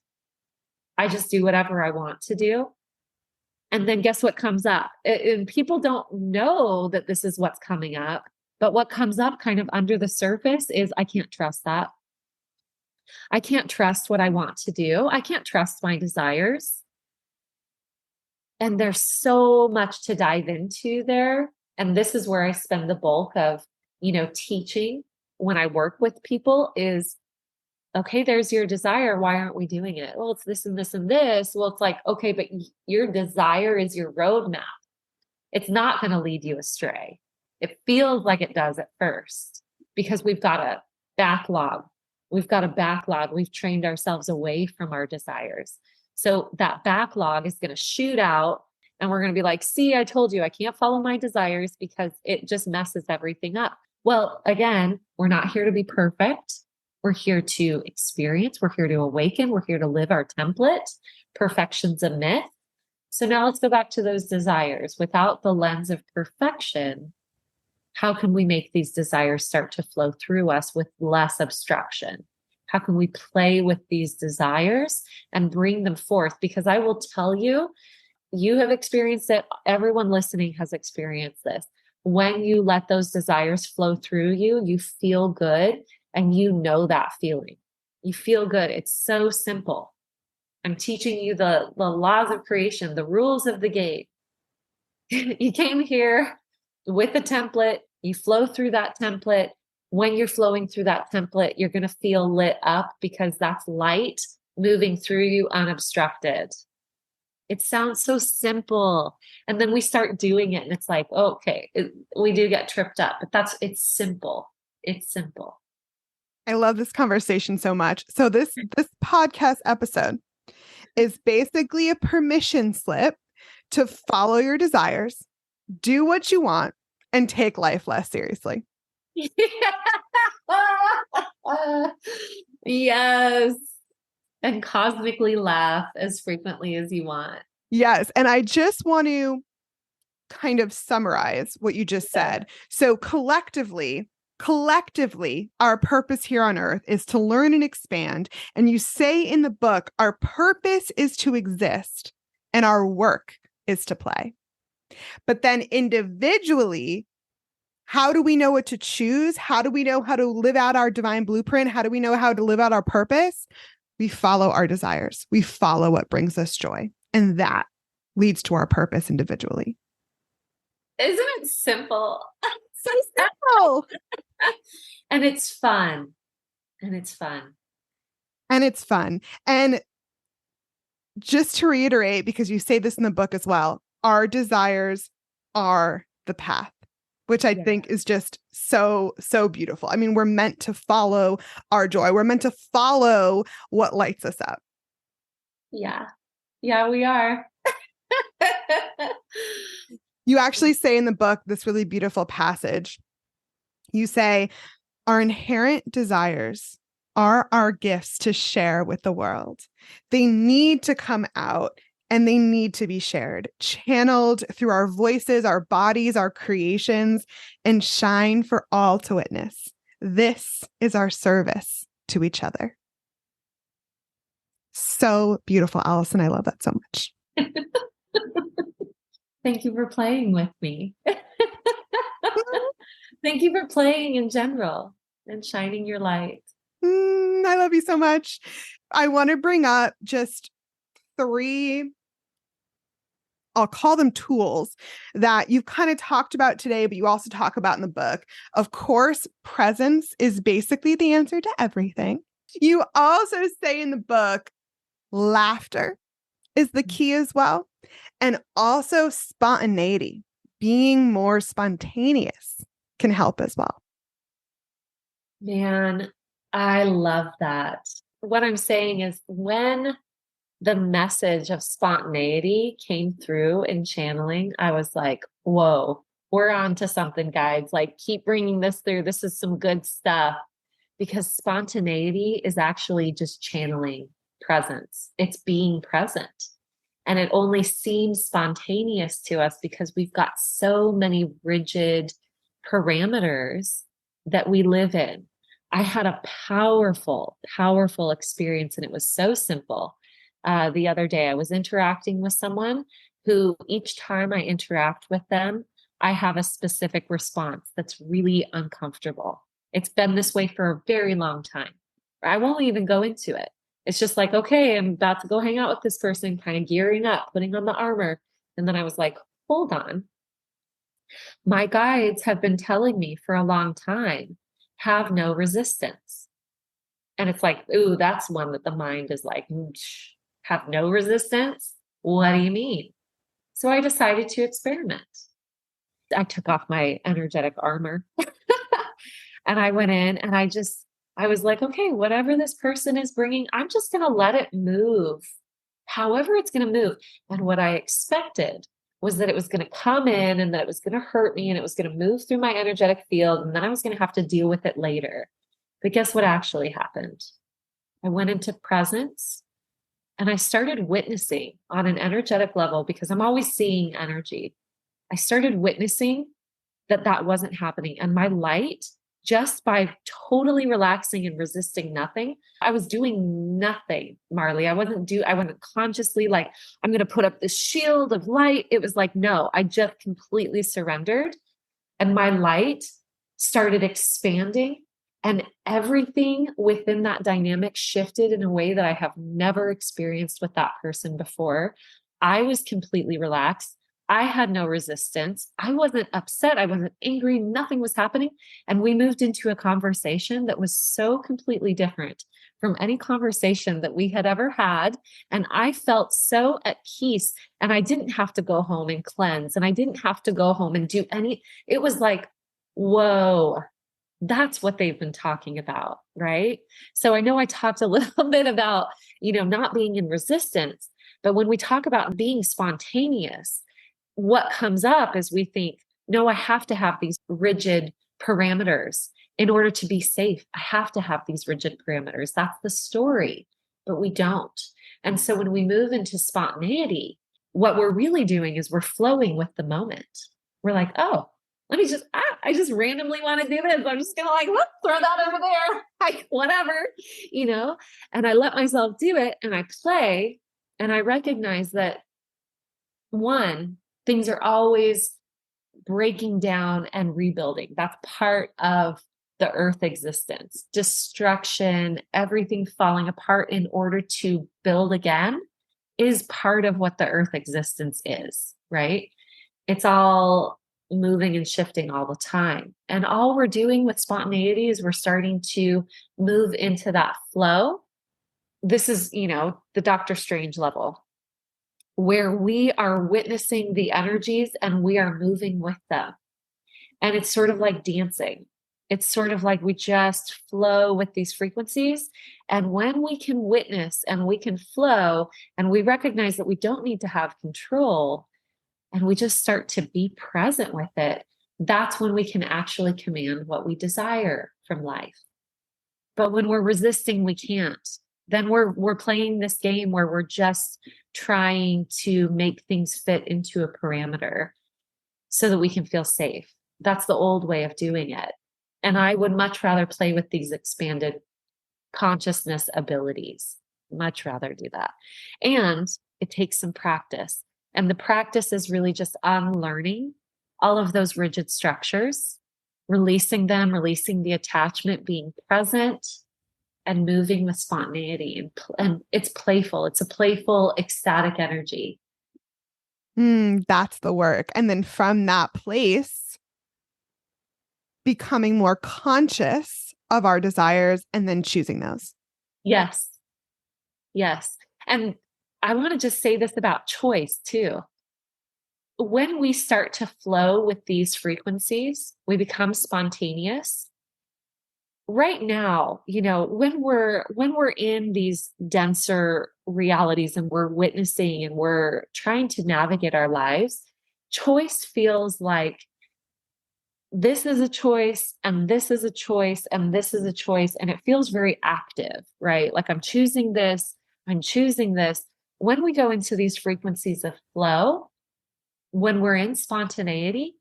I just do whatever I want to do. And then guess what comes up? And people don't know that this is what's coming up, but what comes up kind of under the surface is, I can't trust that. I can't trust what I want to do. I can't trust my desires. And there's so much to dive into there. And this is where I spend the bulk of, teaching when I work with people is, okay, there's your desire. Why aren't we doing it? Well, it's this and this and this. Well, it's like, okay, but your desire is your roadmap. It's not going to lead you astray. It feels like it does at first because we've got a backlog. We've trained ourselves away from our desires. So that backlog is going to shoot out and we're going to be like, see, I told you I can't follow my desires because it just messes everything up. Well, again, we're not here to be perfect. We're here to experience. We're here to awaken. We're here to live our template. Perfection's a myth. So now let's go back to those desires. Without the lens of perfection, how can we make these desires start to flow through us with less obstruction? How can we play with these desires and bring them forth? Because I will tell you, you have experienced it. Everyone listening has experienced this. When you let those desires flow through you, you feel good. And you know that feeling. You feel good. It's so simple. I'm teaching you the laws of creation, the rules of the game. You came here with a template. You flow through that template. When you're flowing through that template, you're going to feel lit up because that's light moving through you unobstructed. It sounds so simple. And then we start doing it and it's like, okay, we do get tripped up, but it's simple. It's simple. I love this conversation so much. So this podcast episode is basically a permission slip to follow your desires, do what you want, and take life less seriously. Yes. And cosmically laugh as frequently as you want. Yes. And I just want to kind of summarize what you just said. So collectively, our purpose here on earth is to learn and expand. And you say in the book, our purpose is to exist and our work is to play. But then individually, how do we know what to choose? How do we know how to live out our divine blueprint? How do we know how to live out our purpose? We follow our desires. We follow what brings us joy. And that leads to our purpose individually. Isn't it simple? So simple. And it's fun. And it's fun. And it's fun. And just to reiterate, because you say this in the book as well, our desires are the path, which I think is just so, so beautiful. I mean, we're meant to follow our joy. We're meant to follow what lights us up. Yeah. Yeah, we are. You actually say in the book this really beautiful passage. You say, our inherent desires are our gifts to share with the world. They need to come out and they need to be shared, channeled through our voices, our bodies, our creations, and shine for all to witness. This is our service to each other. So beautiful, Allison. I love that so much. Thank you for playing with me. Thank you for playing in general and shining your light. I love you so much. I want to bring up just 3, I'll call them tools that you've kind of talked about today, but you also talk about in the book. Of course, presence is basically the answer to everything. You also say in the book, laughter is the key as well. And also spontaneity, being more spontaneous can help as well. Man, I love that. What I'm saying is when the message of spontaneity came through in channeling, I was like, whoa, we're on to something, guys. Like, keep bringing this through. This is some good stuff. Because spontaneity is actually just channeling presence. It's being present. And it only seems spontaneous to us because we've got so many rigid parameters that we live in. I had a powerful, powerful experience, and it was so simple. The other day, I was interacting with someone who each time I interact with them, I have a specific response that's really uncomfortable. It's been this way for a very long time. I won't even go into it. It's just like, okay, I'm about to go hang out with this person, kind of gearing up, putting on the armor. And then I was like, hold on. My guides have been telling me for a long time, have no resistance. And it's like, ooh, that's one that the mind is like, have no resistance? What do you mean? So I decided to experiment. I took off my energetic armor and I went in and I was like, okay, whatever this person is bringing, I'm just going to let it move, however it's going to move. And what I expected was that it was going to come in and that it was going to hurt me and it was going to move through my energetic field. And then I was going to have to deal with it later. But guess what actually happened? I went into presence and I started witnessing on an energetic level because I'm always seeing energy. I started witnessing that wasn't happening. And my light, just by totally relaxing and resisting nothing, I was doing nothing, Marlee. I wasn't consciously like, I'm going to put up this shield of light. It was like, no, I just completely surrendered. And my light started expanding. And everything within that dynamic shifted in a way that I have never experienced with that person before. I was completely relaxed. I had no resistance. I wasn't upset. I wasn't angry. Nothing was happening. And we moved into a conversation that was so completely different from any conversation that we had ever had. And I felt so at peace, and I didn't have to go home and cleanse, and I didn't have to go home and do it was like, whoa, that's what they've been talking about. Right. So I know I talked a little bit about, not being in resistance, but when we talk about being spontaneous, what comes up is we think, no, I have to have these rigid parameters in order to be safe. I have to have these rigid parameters. That's the story, but we don't. And so when we move into spontaneity, what we're really doing is we're flowing with the moment. We're like, oh, I just randomly want to do this. I'm just going to throw that over there, whatever, and I let myself do it, and I play, and I recognize that one, things are always breaking down and rebuilding. That's part of the earth existence. Destruction, everything falling apart in order to build again is part of what the earth existence is, right? It's all moving and shifting all the time. And all we're doing with spontaneity is we're starting to move into that flow. This is, the Doctor Strange level, where we are witnessing the energies and we are moving with them. And it's sort of like dancing. It's sort of like we just flow with these frequencies. And when we can witness and we can flow and we recognize that we don't need to have control and we just start to be present with it, that's when we can actually command what we desire from life. But when we're resisting, we can't. Then we're playing this game where we're just trying to make things fit into a parameter so that we can feel safe. That's the old way of doing it. And I would much rather play with these expanded consciousness abilities. Much rather do that. And it takes some practice. And the practice is really just unlearning all of those rigid structures, releasing them, releasing the attachment, being present, and moving with spontaneity. And it's playful. It's a playful, ecstatic energy. That's the work. And then from that place, becoming more conscious of our desires and then choosing those. Yes. Yes. And I want to just say this about choice too. When we start to flow with these frequencies, we become spontaneous. Right now, when we're in these denser realities and we're witnessing and we're trying to navigate our lives, choice feels like this is a choice and this is a choice and this is a choice. And it feels very active, right? Like I'm choosing this, I'm choosing this. When we go into these frequencies of flow, when we're in spontaneity,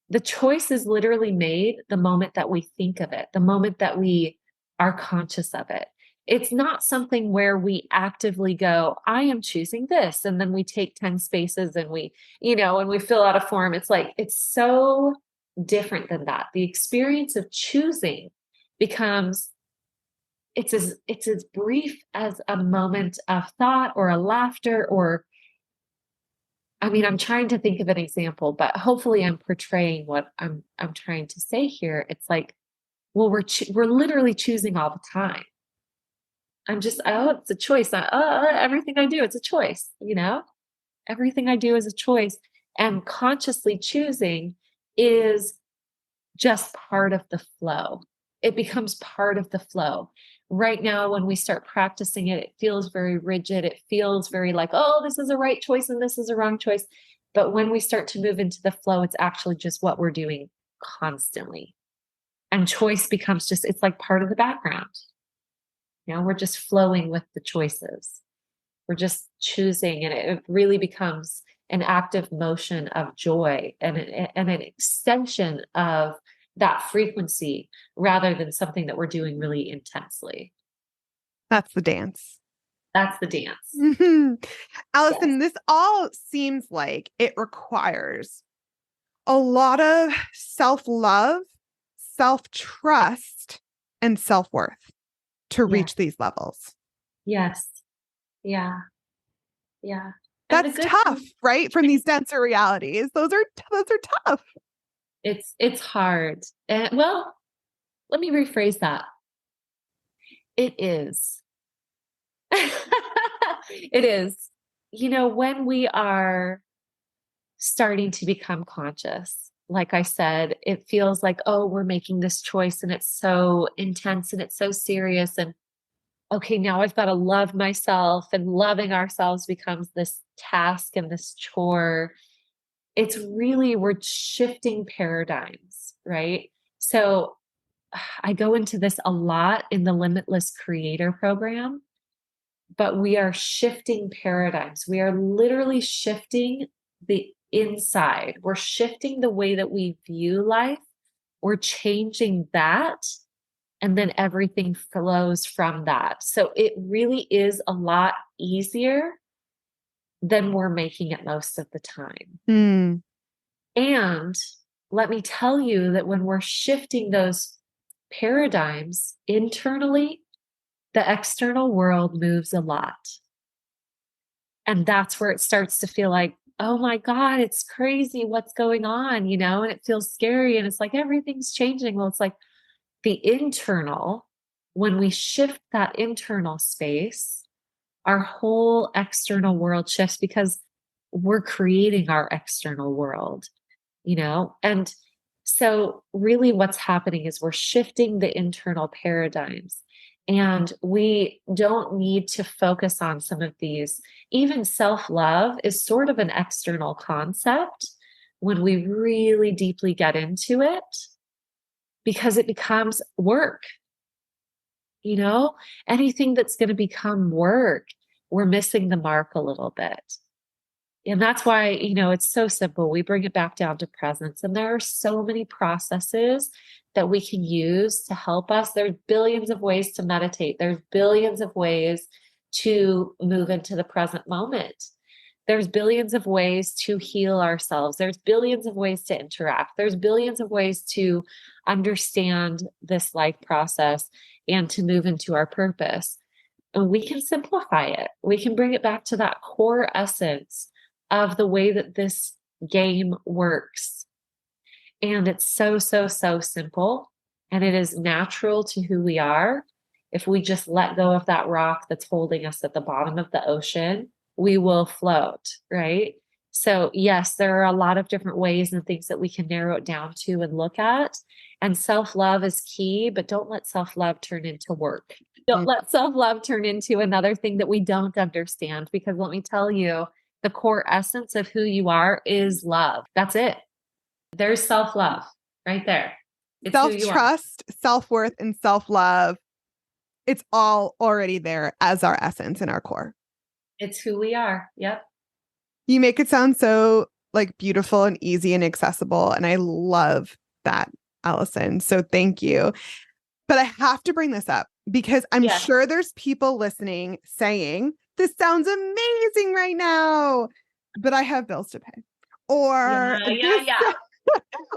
the choice is literally made the moment that we think of it, the moment that we are conscious of it. It's not something where we actively go, I am choosing this. And then we take 10 spaces and we fill out a form. It's like, it's so different than that. The experience of choosing becomes, it's as brief as a moment of thought or a laughter or, I'm trying to think of an example, but hopefully I'm portraying what I'm trying to say here. It's like, well, we're literally choosing all the time. It's a choice. Everything I do, it's a choice, everything I do is a choice. And consciously choosing is just part of the flow. It becomes part of the flow. Right now, when we start practicing it, it feels very rigid. It feels very like, oh, this is a right choice and this is a wrong choice. But when we start to move into the flow, it's actually just what we're doing constantly. And choice becomes it's like part of the background. We're just flowing with the choices. We're just choosing, and it really becomes an active motion of joy and an extension of that frequency rather than something that we're doing really intensely. That's the dance. That's the dance. Mm-hmm. Allison, yes. This all seems like it requires a lot of self-love, self-trust, and self-worth to reach these levels. Yes. Yeah. Yeah. That's tough, right? From these denser realities. Those are tough. It's hard. Well, let me rephrase that. It is. It is. When we are starting to become conscious, like I said, it feels like, oh, we're making this choice and it's so intense and it's so serious. And okay, now I've got to love myself, and loving ourselves becomes this task and this chore. It's really, we're shifting paradigms, right? So I go into this a lot in the Limitless Creator program, but we are shifting paradigms. We are literally shifting the inside. We're shifting the way that we view life. We're changing that. And then everything flows from that. So it really is a lot easier than we're making it most of the time. Mm. And let me tell you that when we're shifting those paradigms internally, the external world moves a lot. And that's where it starts to feel like, oh my God, it's crazy what's going on, and it feels scary. And it's like everything's changing. Well, it's like the internal, when we shift that internal space, our whole external world shifts because we're creating our external world, And so really what's happening is we're shifting the internal paradigms. And we don't need to focus on some of these. Even self-love is sort of an external concept when we really deeply get into it, because it becomes work. Anything that's going to become work, we're missing the mark a little bit. And that's why, it's so simple. We bring it back down to presence. And there are so many processes that we can use to help us. There's billions of ways to meditate. There's billions of ways to move into the present moment. There's billions of ways to heal ourselves. There's billions of ways to interact. There's billions of ways to understand this life process and to move into our purpose. And we can simplify it. We can bring it back to that core essence of the way that this game works. And it's so, so, so simple. And it is natural to who we are. If we just let go of that rock that's holding us at the bottom of the ocean, we will float, right? So yes, there are a lot of different ways and things that we can narrow it down to and look at. And self-love is key, but don't let self-love turn into work. Don't let self-love turn into another thing that we don't understand, because let me tell you, the core essence of who you are is love. That's it. There's self-love right there. It's who you are. Self-trust, self-worth, and self-love. It's all already there as our essence and our core. It's who we are. Yep. You make it sound so like beautiful and easy and accessible. And I love that, Allison. So thank you. But I have to bring this up because I'm sure there's people listening saying, this sounds amazing right now, but I have bills to pay. Or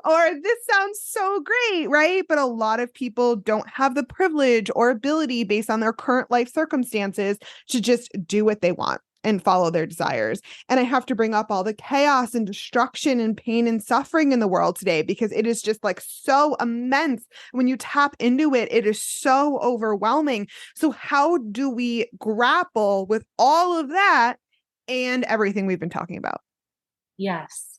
or this sounds so great, right? But a lot of people don't have the privilege or ability based on their current life circumstances to just do what they want and follow their desires. And I have to bring up all the chaos and destruction and pain and suffering in the world today, because it is just like so immense. When you tap into it, it is so overwhelming. So how do we grapple with all of that and everything we've been talking about? Yes.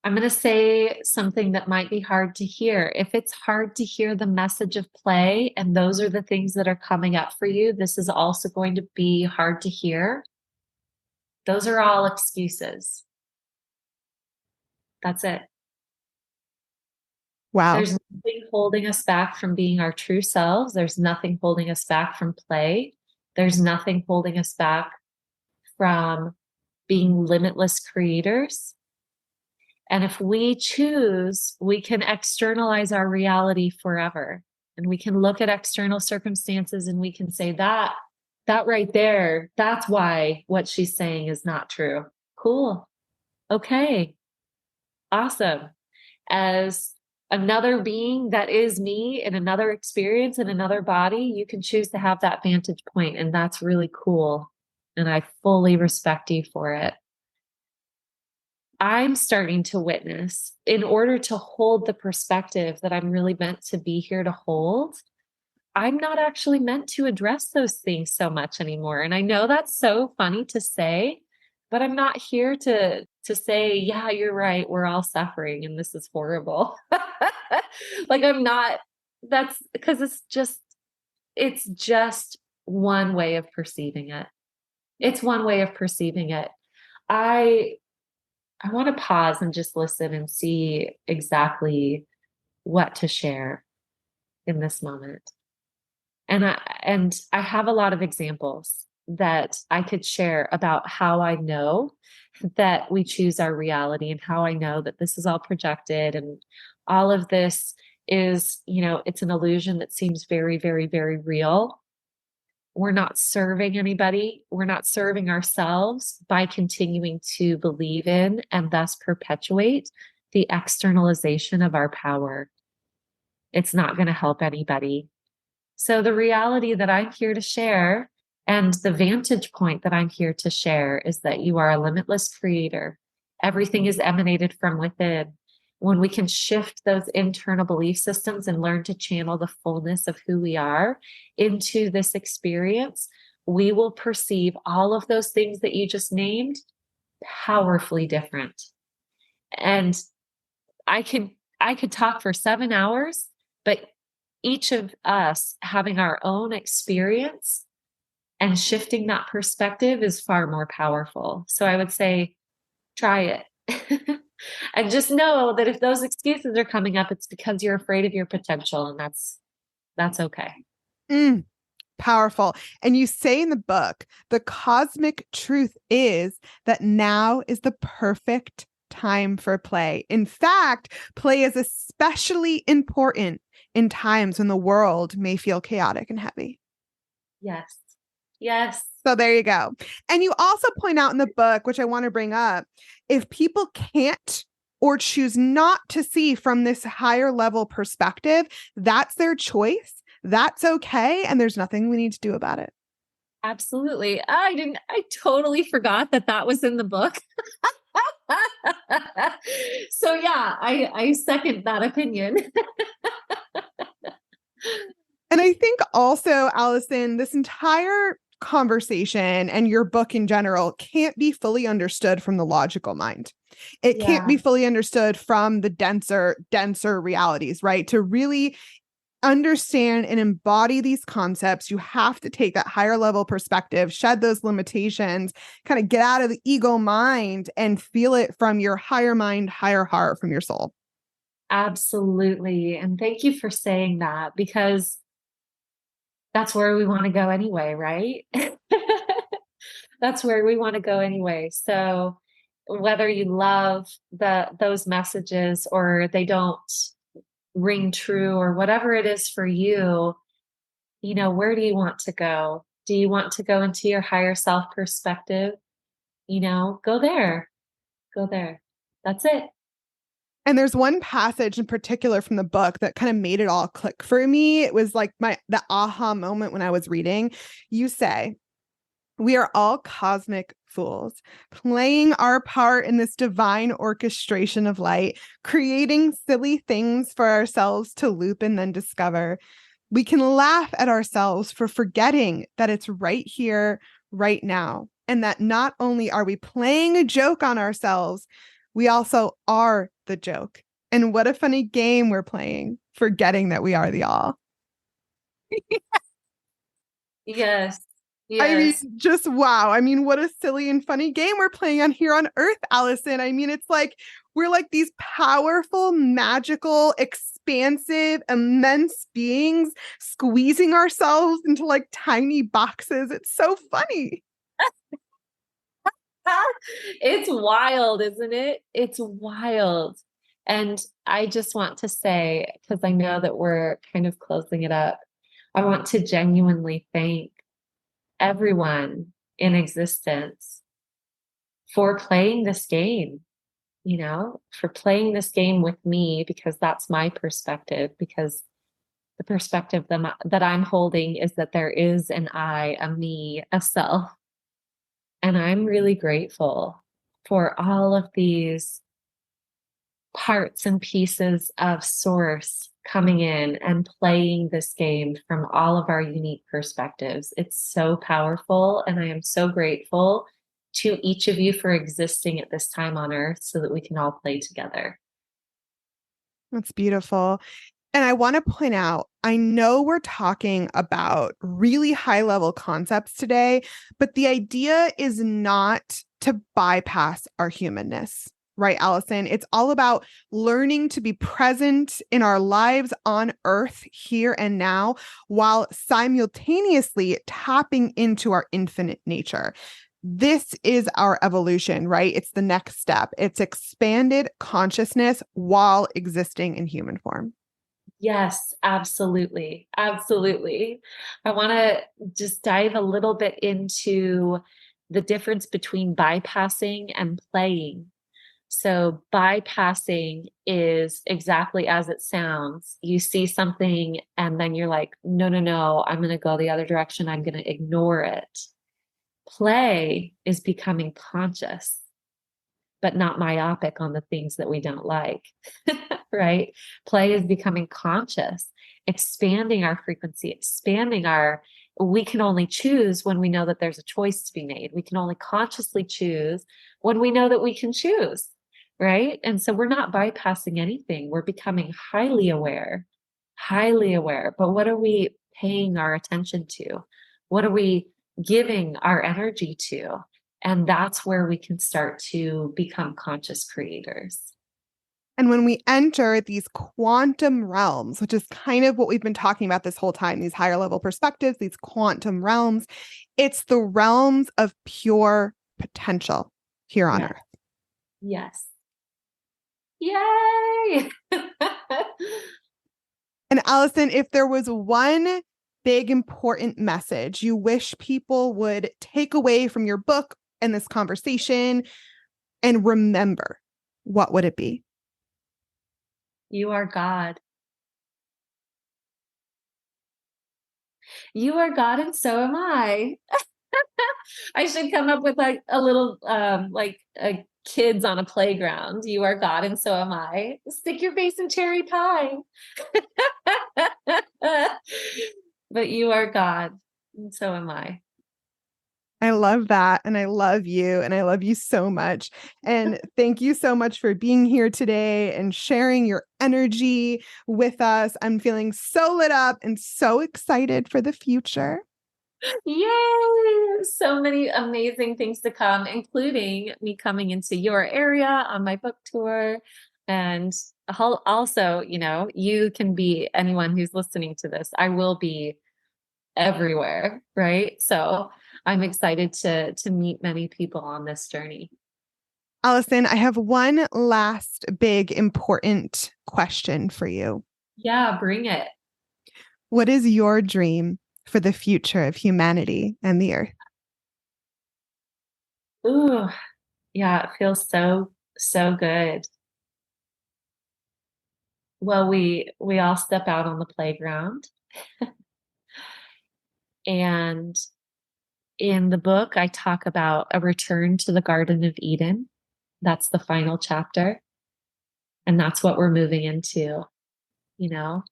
I'm going to say something that might be hard to hear. If it's hard to hear the message of play, and those are the things that are coming up for you, this is also going to be hard to hear. Those are all excuses. That's it. Wow. There's nothing holding us back from being our true selves. There's nothing holding us back from play. There's nothing holding us back from being limitless creators. And if we choose, we can externalize our reality forever. And we can look at external circumstances and we can say that right there, that's why what she's saying is not true. Cool. Okay. Awesome. As another being that is me in another experience in another body, you can choose to have that vantage point, and that's really cool. And I fully respect you for it. I'm starting to witness, in order to hold the perspective that I'm really meant to be here to hold, I'm not actually meant to address those things so much anymore. And I know that's so funny to say, but I'm not here to say, yeah, you're right, we're all suffering and this is horrible. Like I'm not, that's because it's just one way of perceiving it. It's one way of perceiving it. I I want to pause and just listen and see exactly what to share in this moment. And I have a lot of examples that I could share about how I know that we choose our reality and how I know that this is all projected and all of this is, it's an illusion that seems very, very, very real. We're not serving anybody. We're not serving ourselves by continuing to believe in and thus perpetuate the externalization of our power. It's not going to help anybody. So, the reality that I'm here to share and the vantage point that I'm here to share is that you are a limitless creator. Everything is emanated from within. When we can shift those internal belief systems and learn to channel the fullness of who we are into this experience, we will perceive all of those things that you just named powerfully different. And I could talk for 7 hours, but each of us having our own experience and shifting that perspective is far more powerful. So I would say, try it. And just know that if those excuses are coming up, it's because you're afraid of your potential, and that's okay. Mm, powerful. And you say in the book, the cosmic truth is that now is the perfect time for play. In fact, play is especially important in times when the world may feel chaotic and heavy. Yes. Yes. So there you go. And you also point out in the book, which I want to bring up, if people can't or choose not to see from this higher level perspective, that's their choice. That's okay. And there's nothing we need to do about it. Absolutely. I totally forgot that was in the book. So yeah, I second that opinion. And I think also, Allison, this entire conversation and your book in general can't be fully understood from the logical mind. It can't be fully understood from the denser realities, right? To really understand and embody these concepts, you have to take that higher level perspective, shed those limitations, kind of get out of the ego mind and feel it from your higher mind, higher heart, from your soul. Absolutely. And thank you for saying that, because that's where we want to go anyway, right? That's where we want to go anyway. So whether you love those messages or they don't ring true or whatever it is for you, where do you want to go? Do you want to go into your higher self perspective? Go there. Go there. That's it. And there's one passage in particular from the book that kind of made it all click for me. It was like the aha moment when I was reading. You say, "We are all cosmic fools, playing our part in this divine orchestration of light, creating silly things for ourselves to loop and then discover. We can laugh at ourselves for forgetting that it's right here, right now, and that not only are we playing a joke on ourselves, we also are the joke. And what a funny game we're playing, forgetting that we are the all." Yes. I mean, Yes. just wow. I mean, what a silly and funny game we're playing on here on Earth, Allison. I mean, it's like we're like these powerful, magical, expansive, immense beings squeezing ourselves into like tiny boxes. It's so funny. It's wild, isn't it? It's wild. And I just want to say, because I know that we're kind of closing it up, I want to genuinely thank everyone in existence for playing this game, for playing this game with me, because that's my perspective, because the perspective that I'm holding is that there is an I, a me, a self. And I'm really grateful for all of these parts and pieces of source coming in and playing this game from all of our unique perspectives. It's so powerful. And I am so grateful to each of you for existing at this time on earth so that we can all play together. That's beautiful. And I want to point out, I know we're talking about really high level concepts today, but the idea is not to bypass our humanness, right, Allison? It's all about learning to be present in our lives on earth here and now, while simultaneously tapping into our infinite nature. This is our evolution, right? It's the next step. It's expanded consciousness while existing in human form. Yes, absolutely. Absolutely. I want to just dive a little bit into the difference between bypassing and playing. So, bypassing is exactly as it sounds. You see something and then you're like, no, no, no, I'm going to go the other direction. I'm going to ignore it. Play is becoming conscious, but not myopic on the things that we don't like, right? Play is becoming conscious, expanding our frequency, we can only choose when we know that there's a choice to be made. We can only consciously choose when we know that we can choose, right? And so we're not bypassing anything. We're becoming highly aware, highly aware. But what are we paying our attention to? What are we giving our energy to? And that's where we can start to become conscious creators. And when we enter these quantum realms, which is kind of what we've been talking about this whole time, these higher level perspectives, these quantum realms, it's the realms of pure potential here on Yes. earth. Yes. Yay! And Allison, if there was one big important message you wish people would take away from your book and this conversation and remember, what would it be? You are God. You are God, and so am I. I should come up with like a little kids on a playground. You are God, and so am I. Stick your face in cherry pie. But you are God, and so am I. I love that. And I love you. And I love you so much. And thank you so much for being here today and sharing your energy with us. I'm feeling so lit up and so excited for the future. Yay! So many amazing things to come, including me coming into your area on my book tour. And also, you can be anyone who's listening to this. I will be everywhere, right? So I'm excited to meet many people on this journey. Allison, I have one last big important question for you. Yeah, bring it. What is your dream for the future of humanity and the earth? Ooh, yeah, it feels so, so good. Well, we all step out on the playground, and in the book, I talk about a return to the Garden of Eden. That's the final chapter. And that's what we're moving into. You know,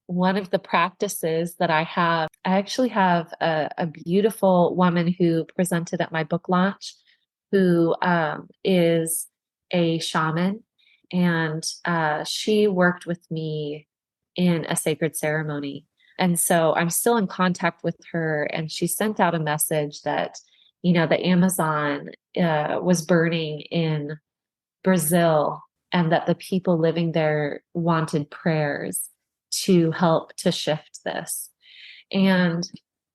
one of the practices that I actually have a beautiful woman who presented at my book launch who is a shaman. And she worked with me in a sacred ceremony. And so I'm still in contact with her. And she sent out a message that, the Amazon was burning in Brazil and that the people living there wanted prayers to help to shift this. And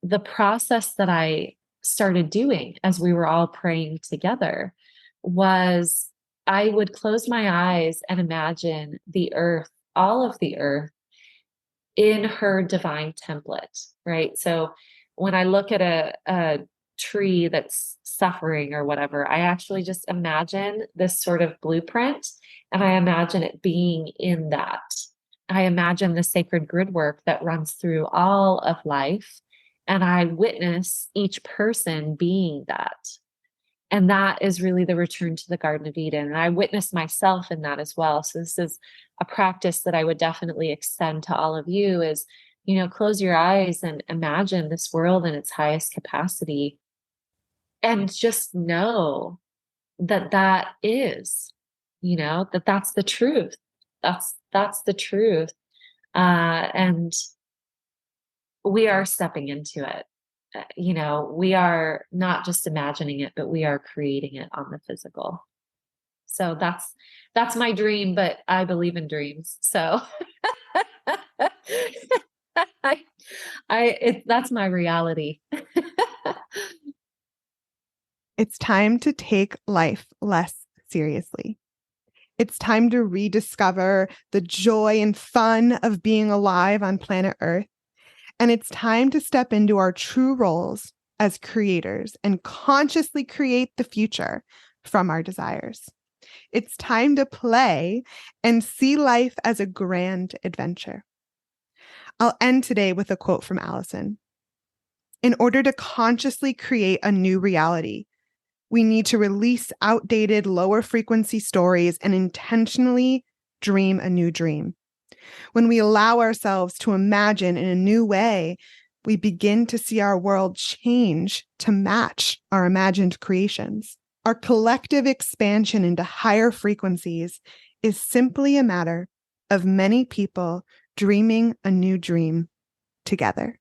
the process that I started doing as we were all praying together was I would close my eyes and imagine the earth, all of the earth, in her divine template, right? So when I look at a tree that's suffering or whatever, I actually just imagine this sort of blueprint and I imagine it being in that. I imagine the sacred grid work that runs through all of life and I witness each person being that. And that is really the return to the Garden of Eden. And I witnessed myself in that as well. So this is a practice that I would definitely extend to all of you is, close your eyes and imagine this world in its highest capacity and just know that that is, that that's the truth. That's the truth. And we are stepping into it. We are not just imagining it, but we are creating it on the physical. So that's my dream, but I believe in dreams. So that's my reality. It's time to take life less seriously. It's time to rediscover the joy and fun of being alive on planet Earth. And it's time to step into our true roles as creators and consciously create the future from our desires. It's time to play and see life as a grand adventure. I'll end today with a quote from Allison. In order to consciously create a new reality, we need to release outdated, lower frequency stories and intentionally dream a new dream. When we allow ourselves to imagine in a new way, we begin to see our world change to match our imagined creations. Our collective expansion into higher frequencies is simply a matter of many people dreaming a new dream together.